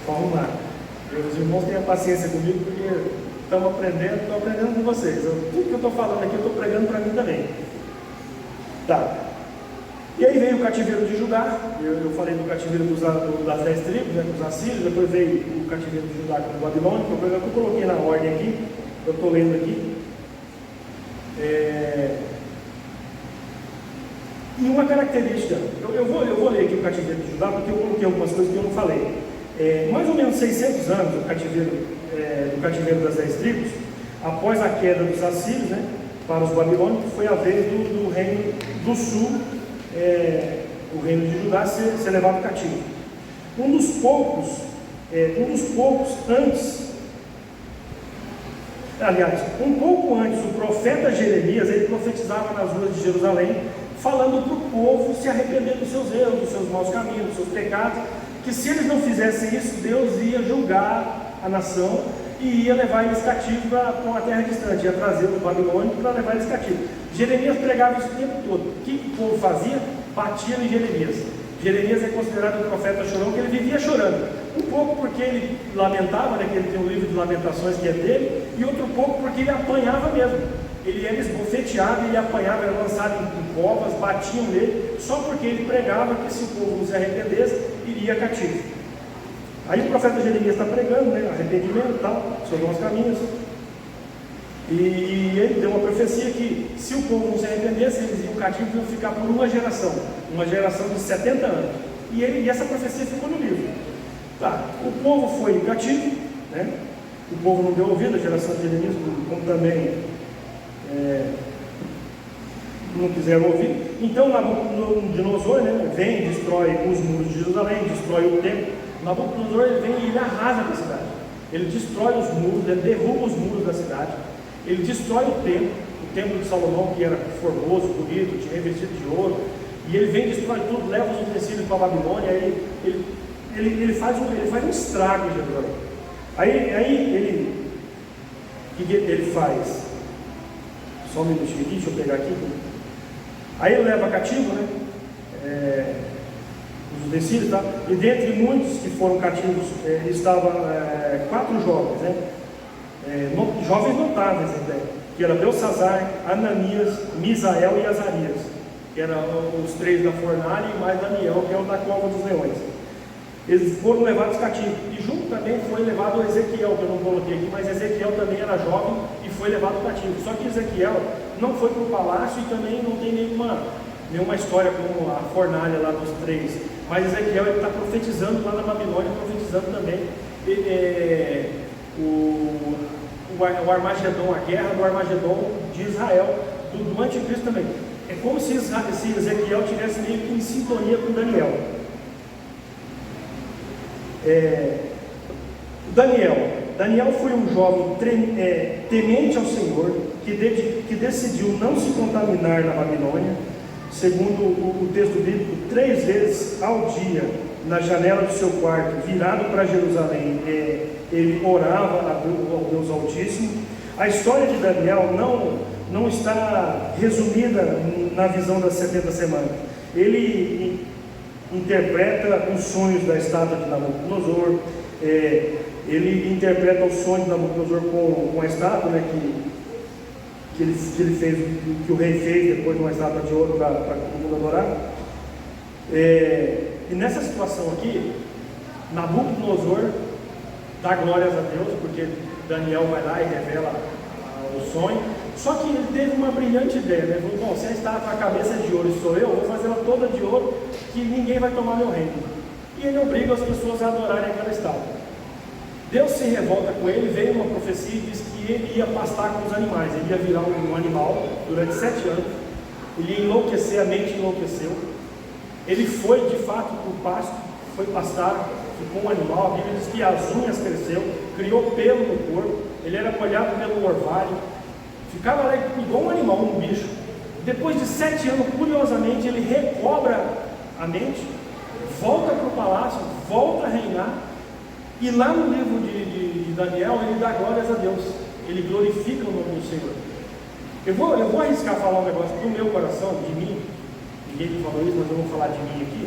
Vamos lá. Os irmãos tenham paciência comigo, porque estamos aprendendo, estou aprendendo com vocês. Tudo que eu estou falando aqui, eu estou pregando para mim também. Tá. E aí veio o cativeiro de Judá. Eu falei do cativeiro das 10 tribos, né, dos assírios. Depois veio o cativeiro de Judá com o babilônico. Eu coloquei na ordem aqui, eu estou lendo aqui. E uma característica, eu vou ler aqui o cativeiro de Judá, porque eu coloquei algumas coisas que eu não falei. Mais ou menos 600 anos do cativeiro das 10 tribos, após a queda dos assírios, né, para os babilônicos, foi a vez do reino do sul, o reino de Judá, ser levado cativo. Um dos poucos antes, aliás, um pouco antes, o profeta Jeremias, ele profetizava nas ruas de Jerusalém, falando para o povo se arrepender dos seus erros, dos seus maus caminhos, dos seus pecados, que se eles não fizessem isso, Deus ia julgar a nação e ia levar eles cativos para uma terra distante, ia trazer os babilônicos para levar eles cativos. Jeremias pregava isso o tempo todo. O que o povo fazia? Batia em Jeremias. Jeremias é considerado um profeta chorão, porque ele vivia chorando. Um pouco porque ele lamentava, né, que ele tem um livro de lamentações que é dele, e outro pouco porque ele apanhava mesmo. Ele era esbofeteado, ele apanhava, era lançado em covas, batiam nele, só porque ele pregava que se o povo não se arrependesse, iria cativo. Aí o profeta Jeremias está pregando, né, arrependimento e tal, sobre os caminhos. E ele deu uma profecia que se o povo não se arrependesse, eles iam cativos e iam ficar por uma geração de 70 anos. E essa profecia ficou no livro. Tá, o povo foi cativo, né? O povo não deu ouvido, a geração de Jeremias, como também não quiseram ouvir. Então Nabucodonosor, né, vem, destrói os muros de Jerusalém, destrói o templo. Nabucodonosor, ele vem e ele arrasa a cidade. Ele destrói os muros, ele derruba os muros da cidade. Ele destrói o templo de Salomão, que era formoso, bonito, tinha revestido de ouro. E ele vem, destrói tudo, leva os utensílios para a Babilônia. Ele faz um estrago em Jerusalém. Aí o que ele faz? Só um minutinho aqui, deixa eu pegar aqui. Aí ele leva cativo, né? Os utensílios, tá? E dentre muitos que foram cativos estavam 4 jovens, né? Jovens notáveis, que era Belsazar, Ananias, Misael e Azarias, que eram os 3 da fornalha, e mais Daniel, que é o da cova dos leões. Eles foram levados cativos, e junto também foi levado Ezequiel, que eu não coloquei aqui, mas Ezequiel também era jovem e foi levado cativo. Só que Ezequiel não foi para o palácio e também não tem nenhuma história como a fornalha lá dos três. Mas Ezequiel está profetizando lá na Babilônia, profetizando também o Armagedon, a guerra do Armagedon de Israel, do anticristo também. É como se Ezequiel estivesse meio que em sintonia com Daniel. Daniel foi um jovem temente ao Senhor, que decidiu não se contaminar na Babilônia. Segundo o texto bíblico, 3 vezes ao dia, na janela do seu quarto, virado para Jerusalém, ele orava ao Deus Altíssimo. A história de Daniel não está resumida na visão das 70 semanas. Ele interpreta os sonhos da estátua de Nabucodonosor, ele interpreta os sonhos de Nabucodonosor com a estátua, né, que ele fez, que o rei fez depois de uma estátua de ouro para todo mundo adorar. E nessa situação aqui, Nabucodonosor dá glórias a Deus, porque Daniel vai lá e revela o sonho. Só que ele teve uma brilhante ideia, né? Falou: bom, se a estátua, a cabeça é de ouro e sou eu, vou fazer ela toda de ouro, que ninguém vai tomar meu reino. E ele obriga as pessoas a adorarem aquela estátua. Deus se revolta com ele, veio uma profecia e diz que ele ia pastar com os animais, ele ia virar um animal durante 7 anos, ele ia enlouquecer, a mente enlouqueceu. Ele foi de fato para o pasto, foi pastar, ficou um animal. A Bíblia diz que as unhas cresceu, criou pelo no corpo, ele era molhado pelo orvalho, ficava lá igual um animal, um bicho. Depois de 7 anos, curiosamente, ele recobra a mente, volta para o palácio, volta a reinar. E lá no livro de Daniel, ele dá glórias a Deus, ele glorifica o nome do Senhor. Eu vou arriscar falar um negócio do meu coração, de mim. Ninguém me falou isso, mas eu vou falar de mim aqui.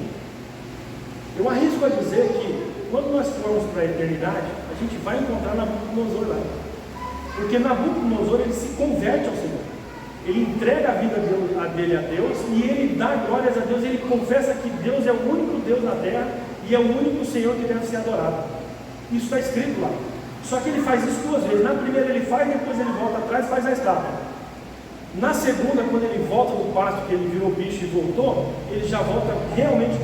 Eu arrisco a dizer que quando nós formos para a eternidade, a gente vai encontrar Nabucodonosor lá. Porque Nabucodonosor, ele se converte ao Senhor. Ele entrega a vida dele a Deus e ele dá glórias a Deus. Ele confessa que Deus é o único Deus na terra e é o único Senhor que deve ser adorado. Isso está escrito lá. Só que ele faz isso 2 vezes. Na primeira ele faz, depois ele volta atrás e faz a estátua. Na segunda, quando ele volta do pasto, que ele virou bicho e voltou, ele já volta realmente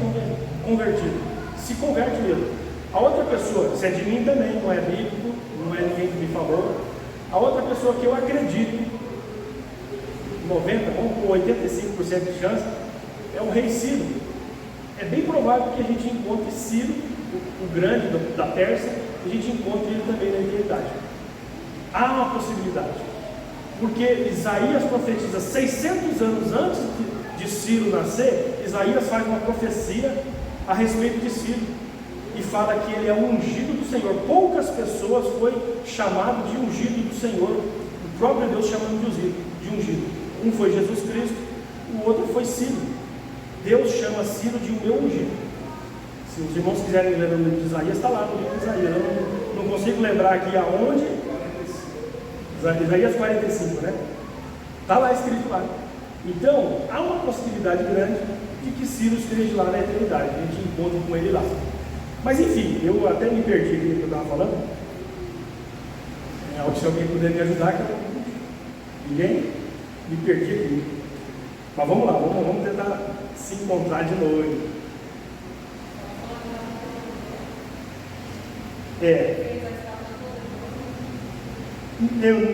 convertido. Se converte mesmo. A outra pessoa, se é de mim também, não é bíblico, não é ninguém que me falou. A outra pessoa que eu acredito, 90, vamos com 85% de chance, é o rei Ciro. É bem provável que a gente encontre Ciro, o grande da Pérsia, a gente encontra ele também na eternidade. Há uma possibilidade, porque Isaías profetiza 600 anos antes de Ciro nascer. Isaías faz uma profecia a respeito de Ciro e fala que ele é o ungido do Senhor. Poucas pessoas foi chamado de ungido do Senhor, o próprio Deus chamando de ungido. Um foi Jesus Cristo, o outro foi Ciro. Deus chama Ciro de o meu ungido. Se os irmãos quiserem ler o livro de Isaías, está lá no livro de Isaías. Eu não consigo lembrar aqui aonde. Isaías 45, né? Está lá escrito lá. Então, há uma possibilidade grande de que Ciro esteja lá na eternidade. A gente encontra com ele lá. Mas enfim, eu até me perdi aqui no que eu estava falando. Se alguém puder me ajudar, que ninguém? Me perdi aqui. Mas vamos lá, vamos tentar se encontrar de novo.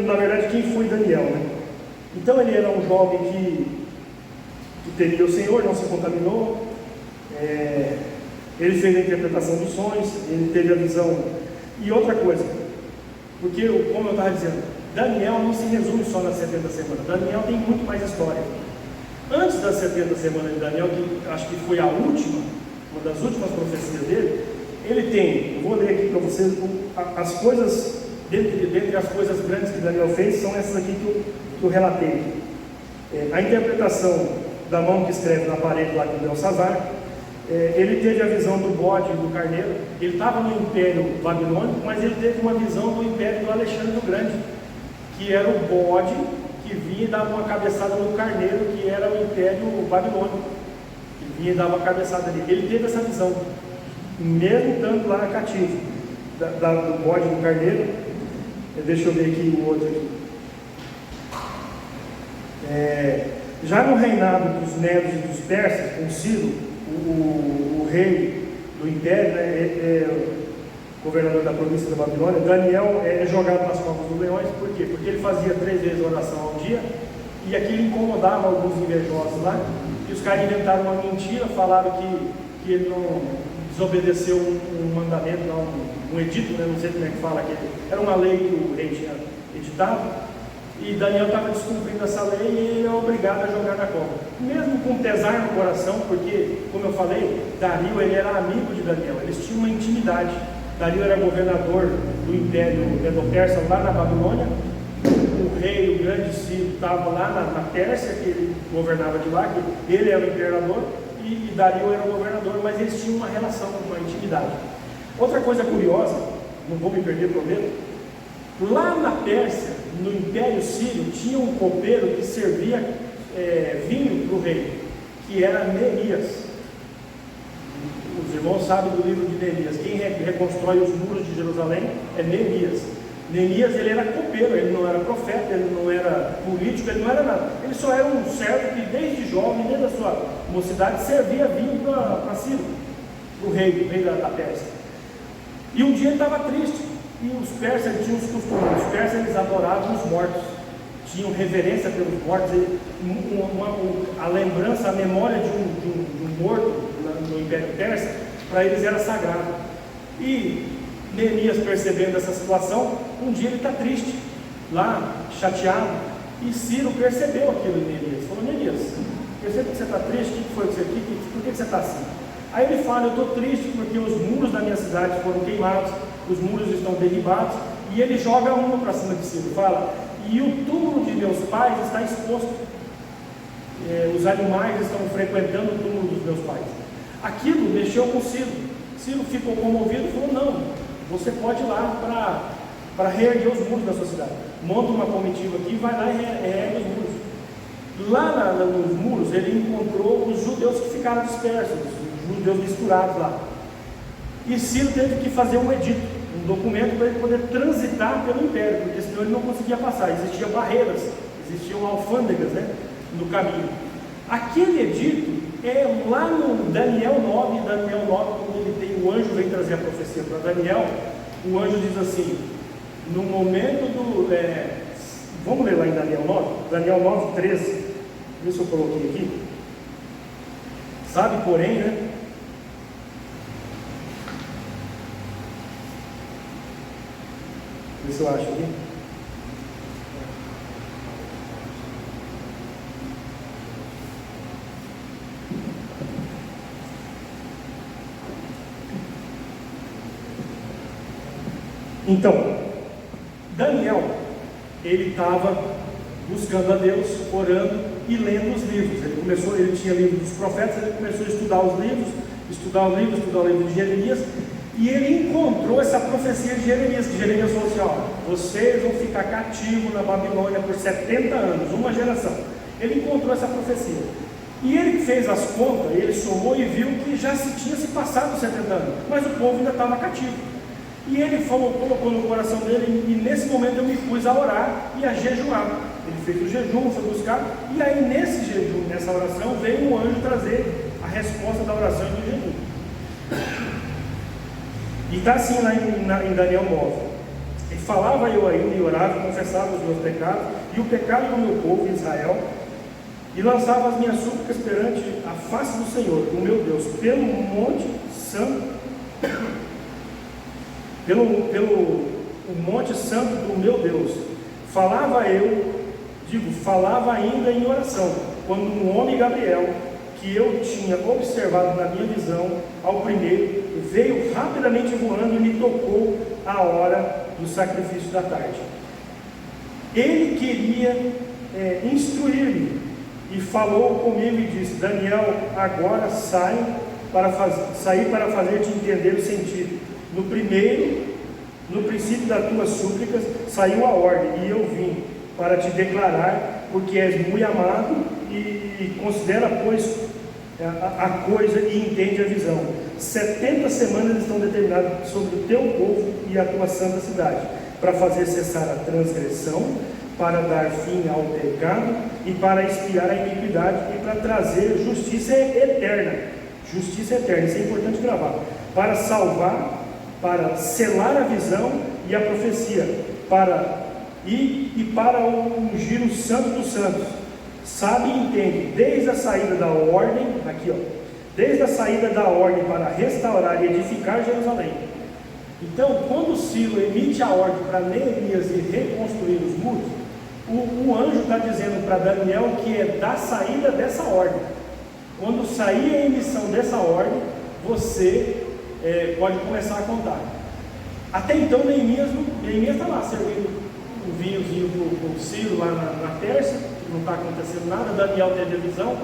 Na verdade, quem foi Daniel, né? Então ele era um jovem que temia o Senhor, não se contaminou. Ele fez a interpretação dos sonhos, ele teve a visão. E outra coisa, porque, como eu estava dizendo, Daniel não se resume só nas 70 semanas. Daniel tem muito mais história. Antes das 70 semanas de Daniel, que acho que foi a última, uma das últimas profecias dele, ele tem, eu vou ler aqui para vocês, as coisas, dentre as coisas grandes que Daniel fez, são essas aqui que eu relatei. A interpretação da mão que escreve na parede lá com Belsazar. Ele teve a visão do bode e do carneiro. Ele estava no Império Babilônico, mas ele teve uma visão do Império do Alexandre o Grande, que era o bode que vinha e dava uma cabeçada no carneiro, que era o Império Babilônico, que vinha e dava uma cabeçada ali. Ele teve essa visão, mesmo estando lá cativo, do bode e do carneiro. Deixa eu ver aqui o outro aqui. Já no reinado dos Medos e dos Persas, com Ciro, o rei do império, governador da província da Babilônia, Daniel é jogado nas covas dos leões. Por quê? Porque ele fazia 3 vezes oração ao dia, e aquilo incomodava alguns invejosos lá, e os caras inventaram uma mentira, falaram que ele não desobedeceu um mandamento, um edito, né? Não sei como é que fala, era uma lei que o rei tinha editado, e Daniel estava descumprindo essa lei e ele é obrigado a jogar na cova, mesmo com pesar no coração, porque, como eu falei, Dario ele era amigo de Daniel, eles tinham uma intimidade. Dario era governador do império Medo-Persa lá na Babilônia, o rei, o grande Ciro, estava lá na Pérsia, que ele governava de lá, que ele era o imperador, e Dario era o governador, mas eles tinham uma relação, uma intimidade. Outra coisa curiosa, não vou me perder, prometo, lá na Pérsia, no Império Sírio, tinha um copeiro que servia vinho para o rei, que era Neemias. Os irmãos sabem do livro de Neemias. Quem reconstrói os muros de Jerusalém é Neemias. Neemias, ele era copeiro, ele não era profeta, ele não era político, ele não era nada. Ele só era um servo que desde jovem, desde a sua mocidade, servia vinho para Ciro, o rei da Pérsia. E um dia ele estava triste, e os persas tinham os costumes. Os persas, eles adoravam os mortos, tinham reverência pelos mortos, a lembrança, a memória de um morto no Império Persa, para eles era sagrado. E Neemias, percebendo essa situação, um dia ele está triste, lá, chateado, e Ciro percebeu aquilo em Neemias, falou: Neemias, percebe que você está triste, o que foi isso aqui, por que você está assim? Aí ele fala: eu estou triste porque os muros da minha cidade foram queimados, os muros estão derribados, e ele joga uma para cima de Ciro, fala: e o túmulo de meus pais está exposto, os animais estão frequentando o túmulo dos meus pais. Aquilo mexeu com Ciro. Ciro ficou comovido e falou: não, você pode ir lá para reerguer os muros da sua cidade. Monta uma comitiva aqui, vai lá e reergue os muros. Lá nos muros ele encontrou os judeus que ficaram dispersos, os judeus misturados lá. E Ciro teve que fazer um edito, um documento para ele poder transitar pelo império, porque senão ele não conseguia passar. Existiam barreiras, existiam alfândegas, né, no caminho. Aquele edito lá no Daniel 9, quando ele tem o anjo vem trazer a profecia para Daniel, o anjo diz assim, no momento do... vamos ler lá em Daniel 9, 13, vê se eu coloquei aqui. Sabe, porém, né? Vê se eu acho aqui. Então, Daniel, ele estava buscando a Deus, orando e lendo os livros. Ele tinha livro dos profetas, ele começou a estudar os livros, estudar o livro de Jeremias, e ele encontrou essa profecia de Jeremias, que Jeremias falou assim: ó, vocês vão ficar cativos na Babilônia por 70 anos, uma geração. Ele encontrou essa profecia. E ele fez as contas, ele somou e viu que já tinha se passado 70 anos, mas o povo ainda estava cativo. E ele colocou no coração dele, e nesse momento eu me pus a orar e a jejuar. Ele fez o jejum, foi buscar, e aí nesse jejum, nessa oração, veio um anjo trazer a resposta da oração e do jejum. E está assim lá em Daniel 9. E falava eu ainda, e orava, e confessava os meus pecados, e o pecado do meu povo Israel, e lançava as minhas súplicas perante a face do Senhor, do meu Deus, pelo monte santo, pelo monte santo do meu Deus. Falava ainda em oração, quando um homem Gabriel, que eu tinha observado na minha visão, ao primeiro, veio rapidamente voando e me tocou a hora do sacrifício da tarde. Ele queria instruir-me, e falou comigo e disse: Daniel, agora sair para fazer-te entender o sentido. No princípio das tuas súplicas saiu a ordem, e eu vim para te declarar, porque és muito amado, e considera, pois, a coisa e entende a visão. 70 semanas estão determinadas sobre o teu povo e a tua santa cidade, para fazer cessar a transgressão, para dar fim ao pecado e para expiar a iniquidade e para trazer justiça eterna. Justiça eterna, isso é importante gravar. Para salvar, para selar a visão e a profecia, para ungir o santo dos santos. Sabe e entende, desde a saída da ordem, aqui ó, desde a saída da ordem para restaurar e edificar Jerusalém. Então, quando Ciro emite a ordem para Neemias ir reconstruir os muros, o anjo está dizendo para Daniel que é da saída dessa ordem. Quando sair a emissão dessa ordem, você pode começar a contar. Até então, Neemias está lá servindo um vinhozinho para o Ciro lá na Pérsia, não está acontecendo nada. Daniel teve a visão,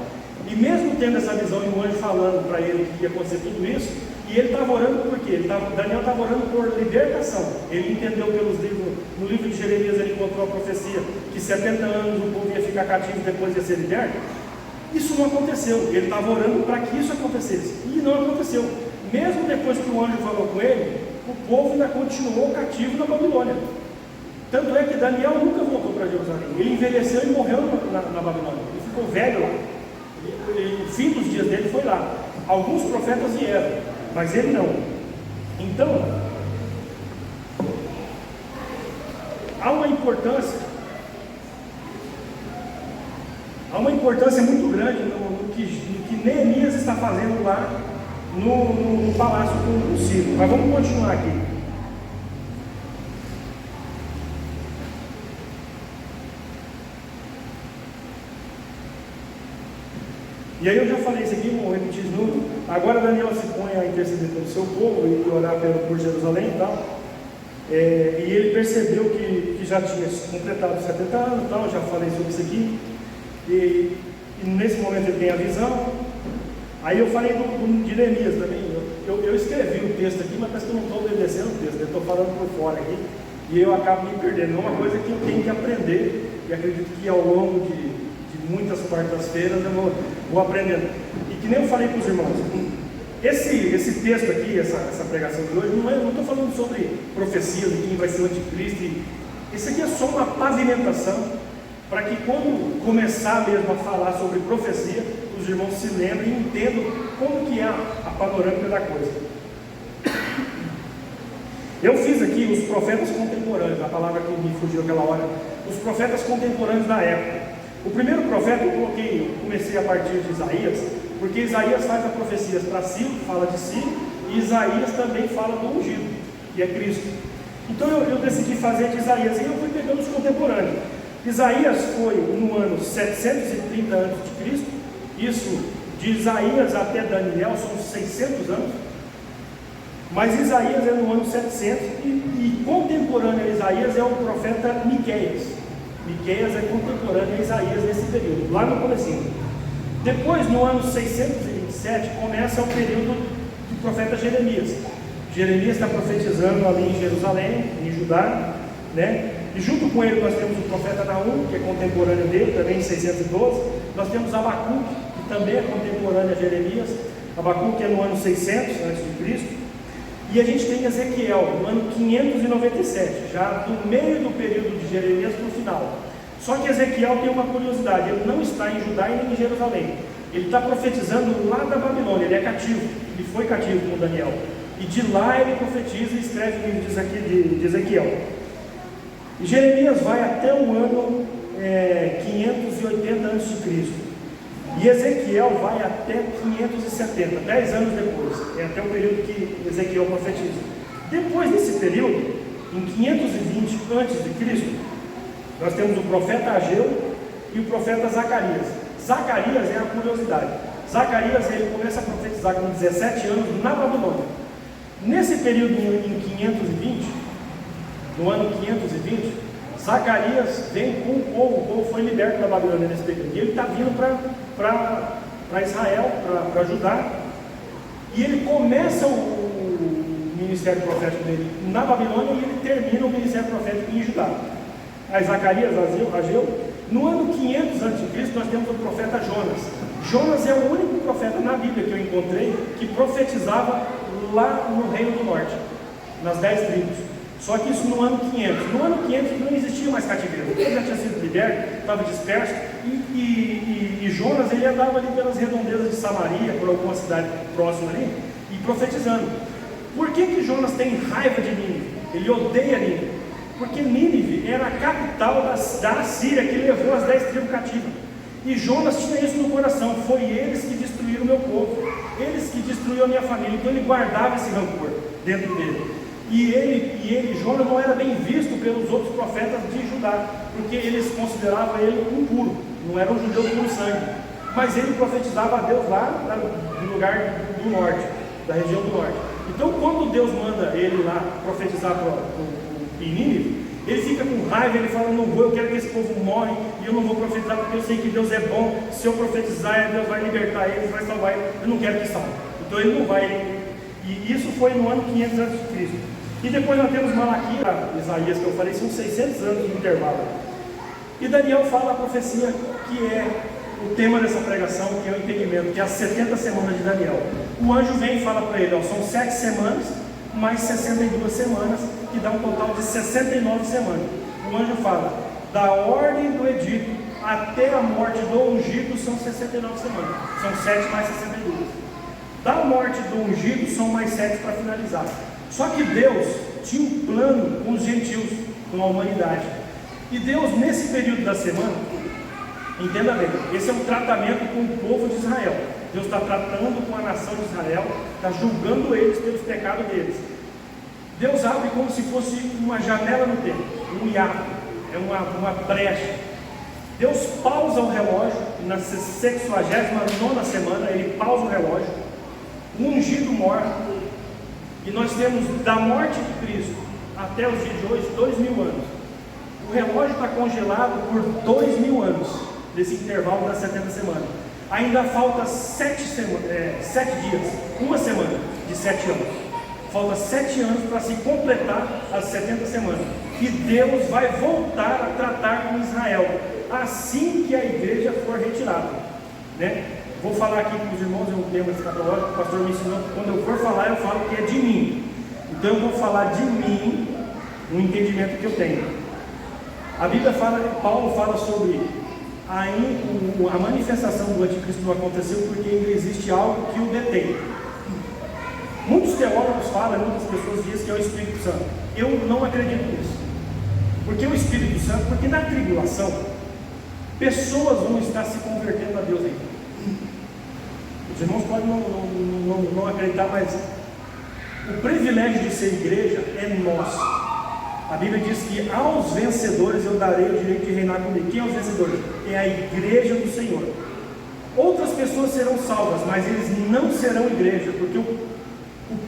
e mesmo tendo essa visão e o anjo falando para ele que ia acontecer tudo isso, e ele estava orando por quê? Daniel estava orando por libertação. Ele entendeu pelos livros, no livro de Jeremias ele encontrou a profecia que 70 anos o povo ia ficar cativo e depois ia ser liberto. Isso não aconteceu. Ele estava orando para que isso acontecesse, e não aconteceu. Mesmo depois que o anjo falou com ele, o povo ainda continuou cativo na Babilônia. Tanto é que Daniel nunca voltou para Jerusalém. Ele envelheceu e morreu na Babilônia. Ele ficou velho lá. O fim dos dias dele foi lá. Alguns profetas vieram, mas ele não. Então, há uma importância muito grande no que Neemias está fazendo lá no palácio com o Ciro. Mas vamos continuar aqui. E aí eu já falei isso aqui, vou repetir de novo. Agora Daniel se põe a interceder pelo seu povo e orar por Jerusalém e tal. E ele percebeu que já tinha completado 70 anos e tal, já falei sobre isso aqui. E nesse momento ele tem a visão. Aí eu falei de Neemias também. Eu escrevi o texto aqui, mas parece que eu não estou obedecendo o texto, eu estou falando por fora aqui. E eu acabo me perdendo. É uma coisa que eu tenho que aprender, e acredito que ao longo de muitas quartas-feiras eu vou aprendendo. E que nem eu falei para os irmãos, esse texto aqui, essa pregação de hoje, não estou falando sobre profecia de quem vai ser o anticristo. Isso aqui é só uma pavimentação para que quando começar mesmo a falar sobre profecia, os irmãos se lembrem e entendam como que é a panorâmica da coisa. Eu fiz aqui os profetas contemporâneos, a palavra que me fugiu aquela hora, os profetas contemporâneos da época. O primeiro profeta eu comecei a partir de Isaías, porque Isaías faz as profecias para Ciro, fala de Ciro, e Isaías também fala do ungido, que é Cristo. Então eu decidi fazer de Isaías, e eu fui pegando os contemporâneos. Isaías foi no ano 730 a.C., isso de Isaías até Daniel são 600 anos, mas Isaías é no ano 700, e contemporâneo a Isaías é o profeta Miqueias. Miqueias é contemporâneo a Isaías nesse período, lá no comecinho. Depois, no ano 627, começa o período do profeta Jeremias. Jeremias está profetizando ali em Jerusalém, em Judá, né? E junto com ele nós temos o profeta Naum, que é contemporâneo dele, também em 612. Nós temos Abacuque, que também é contemporâneo a Jeremias. Abacuque é no ano 600 a.C. E a gente tem Ezequiel, no ano 597, já do meio do período de Jeremias para o final. Só que Ezequiel tem uma curiosidade, ele não está em Judá e nem em Jerusalém. Ele está profetizando lá da Babilônia, ele é cativo, ele foi cativo com Daniel. E de lá ele profetiza e escreve o livro de Ezequiel. E Jeremias vai até o ano 580 a.C. E Ezequiel vai até 570, 10 anos depois, é até o período que Ezequiel profetiza. Depois desse período, em 520 a.C., nós temos o profeta Ageu e o profeta Zacarias. Zacarias é a curiosidade. Zacarias ele começa a profetizar com 17 anos na Babilônia. Nesse período, em 520, no ano 520, Zacarias vem com o povo foi liberto da Babilônia nesse período. E ele está vindo para Israel, para Judá, e ele começa o ministério profético dele na Babilônia e ele termina o ministério profético em Judá. Aí Zacarias, Ageu. No ano 500 a.C., nós temos o profeta Jonas. Jonas é o único profeta na Bíblia que eu encontrei que profetizava lá no Reino do Norte, nas 10 tribos. Só que isso no ano 500. No ano 500 não existia mais cativeiro. Ele já tinha sido liberto, estava disperso. E Jonas, ele andava ali pelas redondezas de Samaria, por alguma cidade próxima ali, e profetizando. Por que Jonas tem raiva de Nínive? Ele odeia Nínive. Porque Nínive era a capital da Assíria, que levou as 10 tribos cativas. E Jonas tinha isso no coração. Foi eles que destruíram o meu povo. Eles que destruíram a minha família. Então ele guardava esse rancor dentro dele. E Jonas, não era bem visto pelos outros profetas de Judá, porque eles consideravam ele impuro, não era um judeu puro sangue. Mas ele profetizava a Deus lá no lugar do norte, da região do norte. Então, quando Deus manda ele lá profetizar para Nínive, ele fica com raiva, ele fala: não vou, eu quero que esse povo morre, e eu não vou profetizar porque eu sei que Deus é bom. Se eu profetizar, Deus vai libertar eles, vai salvar eles. Eu não quero que salve. Então ele não vai. E isso foi no ano 500 a.C. E depois nós temos Malaquias, Isaías, que eu falei, são 600 anos de intervalo. E Daniel fala a profecia que é o tema dessa pregação, que é o entendimento, que é as 70 semanas de Daniel. O anjo vem e fala para ele: ó, são 7 semanas, mais 62 semanas, que dá um total de 69 semanas. O anjo fala: da ordem do edito até a morte do ungido são 69 semanas. São 7 mais 62. Da morte do ungido são mais 7 para finalizar. Só que Deus tinha um plano com os gentios, com a humanidade. E Deus, nesse período da semana, entenda bem, esse é um tratamento com o povo de Israel. Deus está tratando com a nação de Israel, está julgando eles pelos pecados deles. Deus abre como se fosse uma janela no tempo, um hiato, é uma brecha. Deus pausa o relógio, na 69ª semana, ele pausa o relógio, o ungido morre. E nós temos da morte de Cristo até os dias de hoje 2000 anos. O relógio está congelado por 2000 anos, desse intervalo das 70 semanas. Ainda falta 7 dias, uma semana de 7 anos. Falta 7 anos para se completar as 70 semanas. E Deus vai voltar a tratar com Israel, assim que a igreja for retirada, né? Vou falar aqui com os irmãos, é um tema escatológico, o pastor me ensinou que quando eu for falar, eu falo que é de mim. Então eu vou falar de mim, no entendimento que eu tenho. A Bíblia fala, Paulo fala sobre a manifestação do anticristo não aconteceu porque ainda existe algo que o detém. Muitos teólogos falam, muitas pessoas dizem que é o Espírito Santo. Eu não acredito nisso. Porque o Espírito Santo, porque na tribulação, pessoas vão estar se convertendo a Deus ainda. Os irmãos podem não acreditar, mas o privilégio de ser igreja é nosso. A Bíblia diz que aos vencedores eu darei o direito de reinar comigo. Quem é os vencedores? É a igreja do Senhor. Outras pessoas serão salvas, mas eles não serão igreja, porque o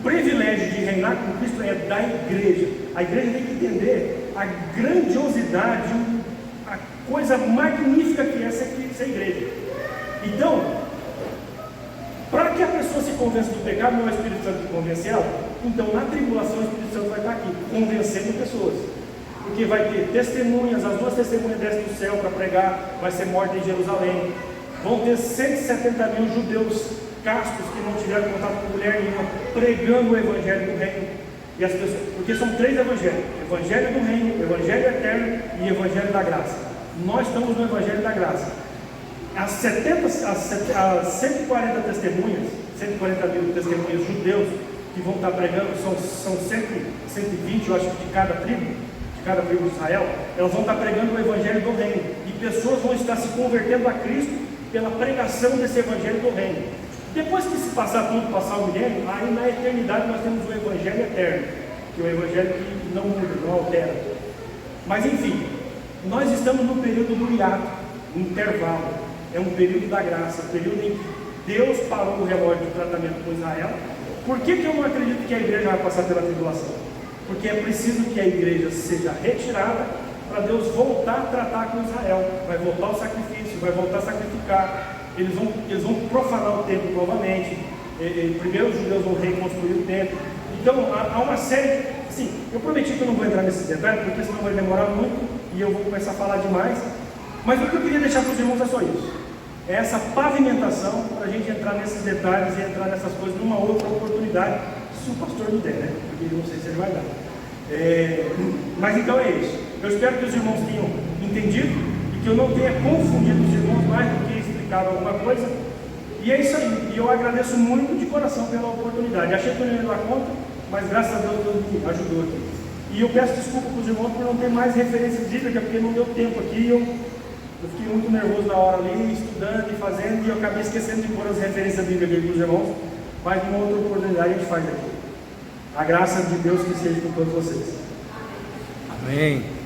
privilégio de reinar com Cristo é da igreja. A igreja tem que entender a grandiosidade, a coisa magnífica que é ser igreja. Então, para que a pessoa se convença do pecado, não é o Espírito Santo que convence ela. Então, na tribulação, o Espírito Santo vai estar aqui, convencendo pessoas. Porque vai ter testemunhas, as 2 testemunhas descem do céu para pregar, vai ser morta em Jerusalém. Vão ter 170 mil judeus castos que não tiveram contato com mulher nenhuma, pregando o Evangelho do Reino. E as pessoas, porque são 3 evangelhos: Evangelho do Reino, Evangelho Eterno e Evangelho da Graça. Nós estamos no Evangelho da Graça. As 140 testemunhas, 140 mil testemunhas judeus que vão estar pregando, são 120, eu acho, de cada tribo de Israel, elas vão estar pregando o Evangelho do Reino. E pessoas vão estar se convertendo a Cristo pela pregação desse Evangelho do Reino. Depois que se passar tudo, passar o milênio, aí na eternidade nós temos o Evangelho Eterno, que é o Evangelho que não muda, não altera. Mas enfim, nós estamos no período do hiato, no intervalo. É um período da graça, um período em que Deus parou o relógio de tratamento com Israel. Por que eu não acredito que a igreja vai passar pela tribulação? Porque é preciso que a igreja seja retirada para Deus voltar a tratar com Israel. Vai voltar o sacrifício, vai voltar a sacrificar. Eles vão profanar o templo novamente. Primeiro os judeus vão reconstruir o templo. Então há uma série. Assim, eu prometi que eu não vou entrar nesses detalhes, porque senão vai demorar muito e eu vou começar a falar demais. Mas o que eu queria deixar para os irmãos é só isso. É essa pavimentação para a gente entrar nesses detalhes e entrar nessas coisas numa outra oportunidade, se o pastor me der, né? Porque eu não sei se ele vai dar. Mas então é isso. Eu espero que os irmãos tenham entendido e que eu não tenha confundido os irmãos mais do que explicado alguma coisa. E é isso aí. E eu agradeço muito de coração pela oportunidade. Achei que eu não ia dar conta, mas graças a Deus me ajudou aqui. E eu peço desculpa para os irmãos por não ter mais referência bíblica, porque não deu tempo aqui. Eu fiquei muito nervoso na hora ali, estudando e fazendo, e eu acabei esquecendo de pôr as referências bíblicas aqui para os irmãos. Mas numa outra oportunidade a gente faz aqui. A graça de Deus que seja com todos vocês. Amém.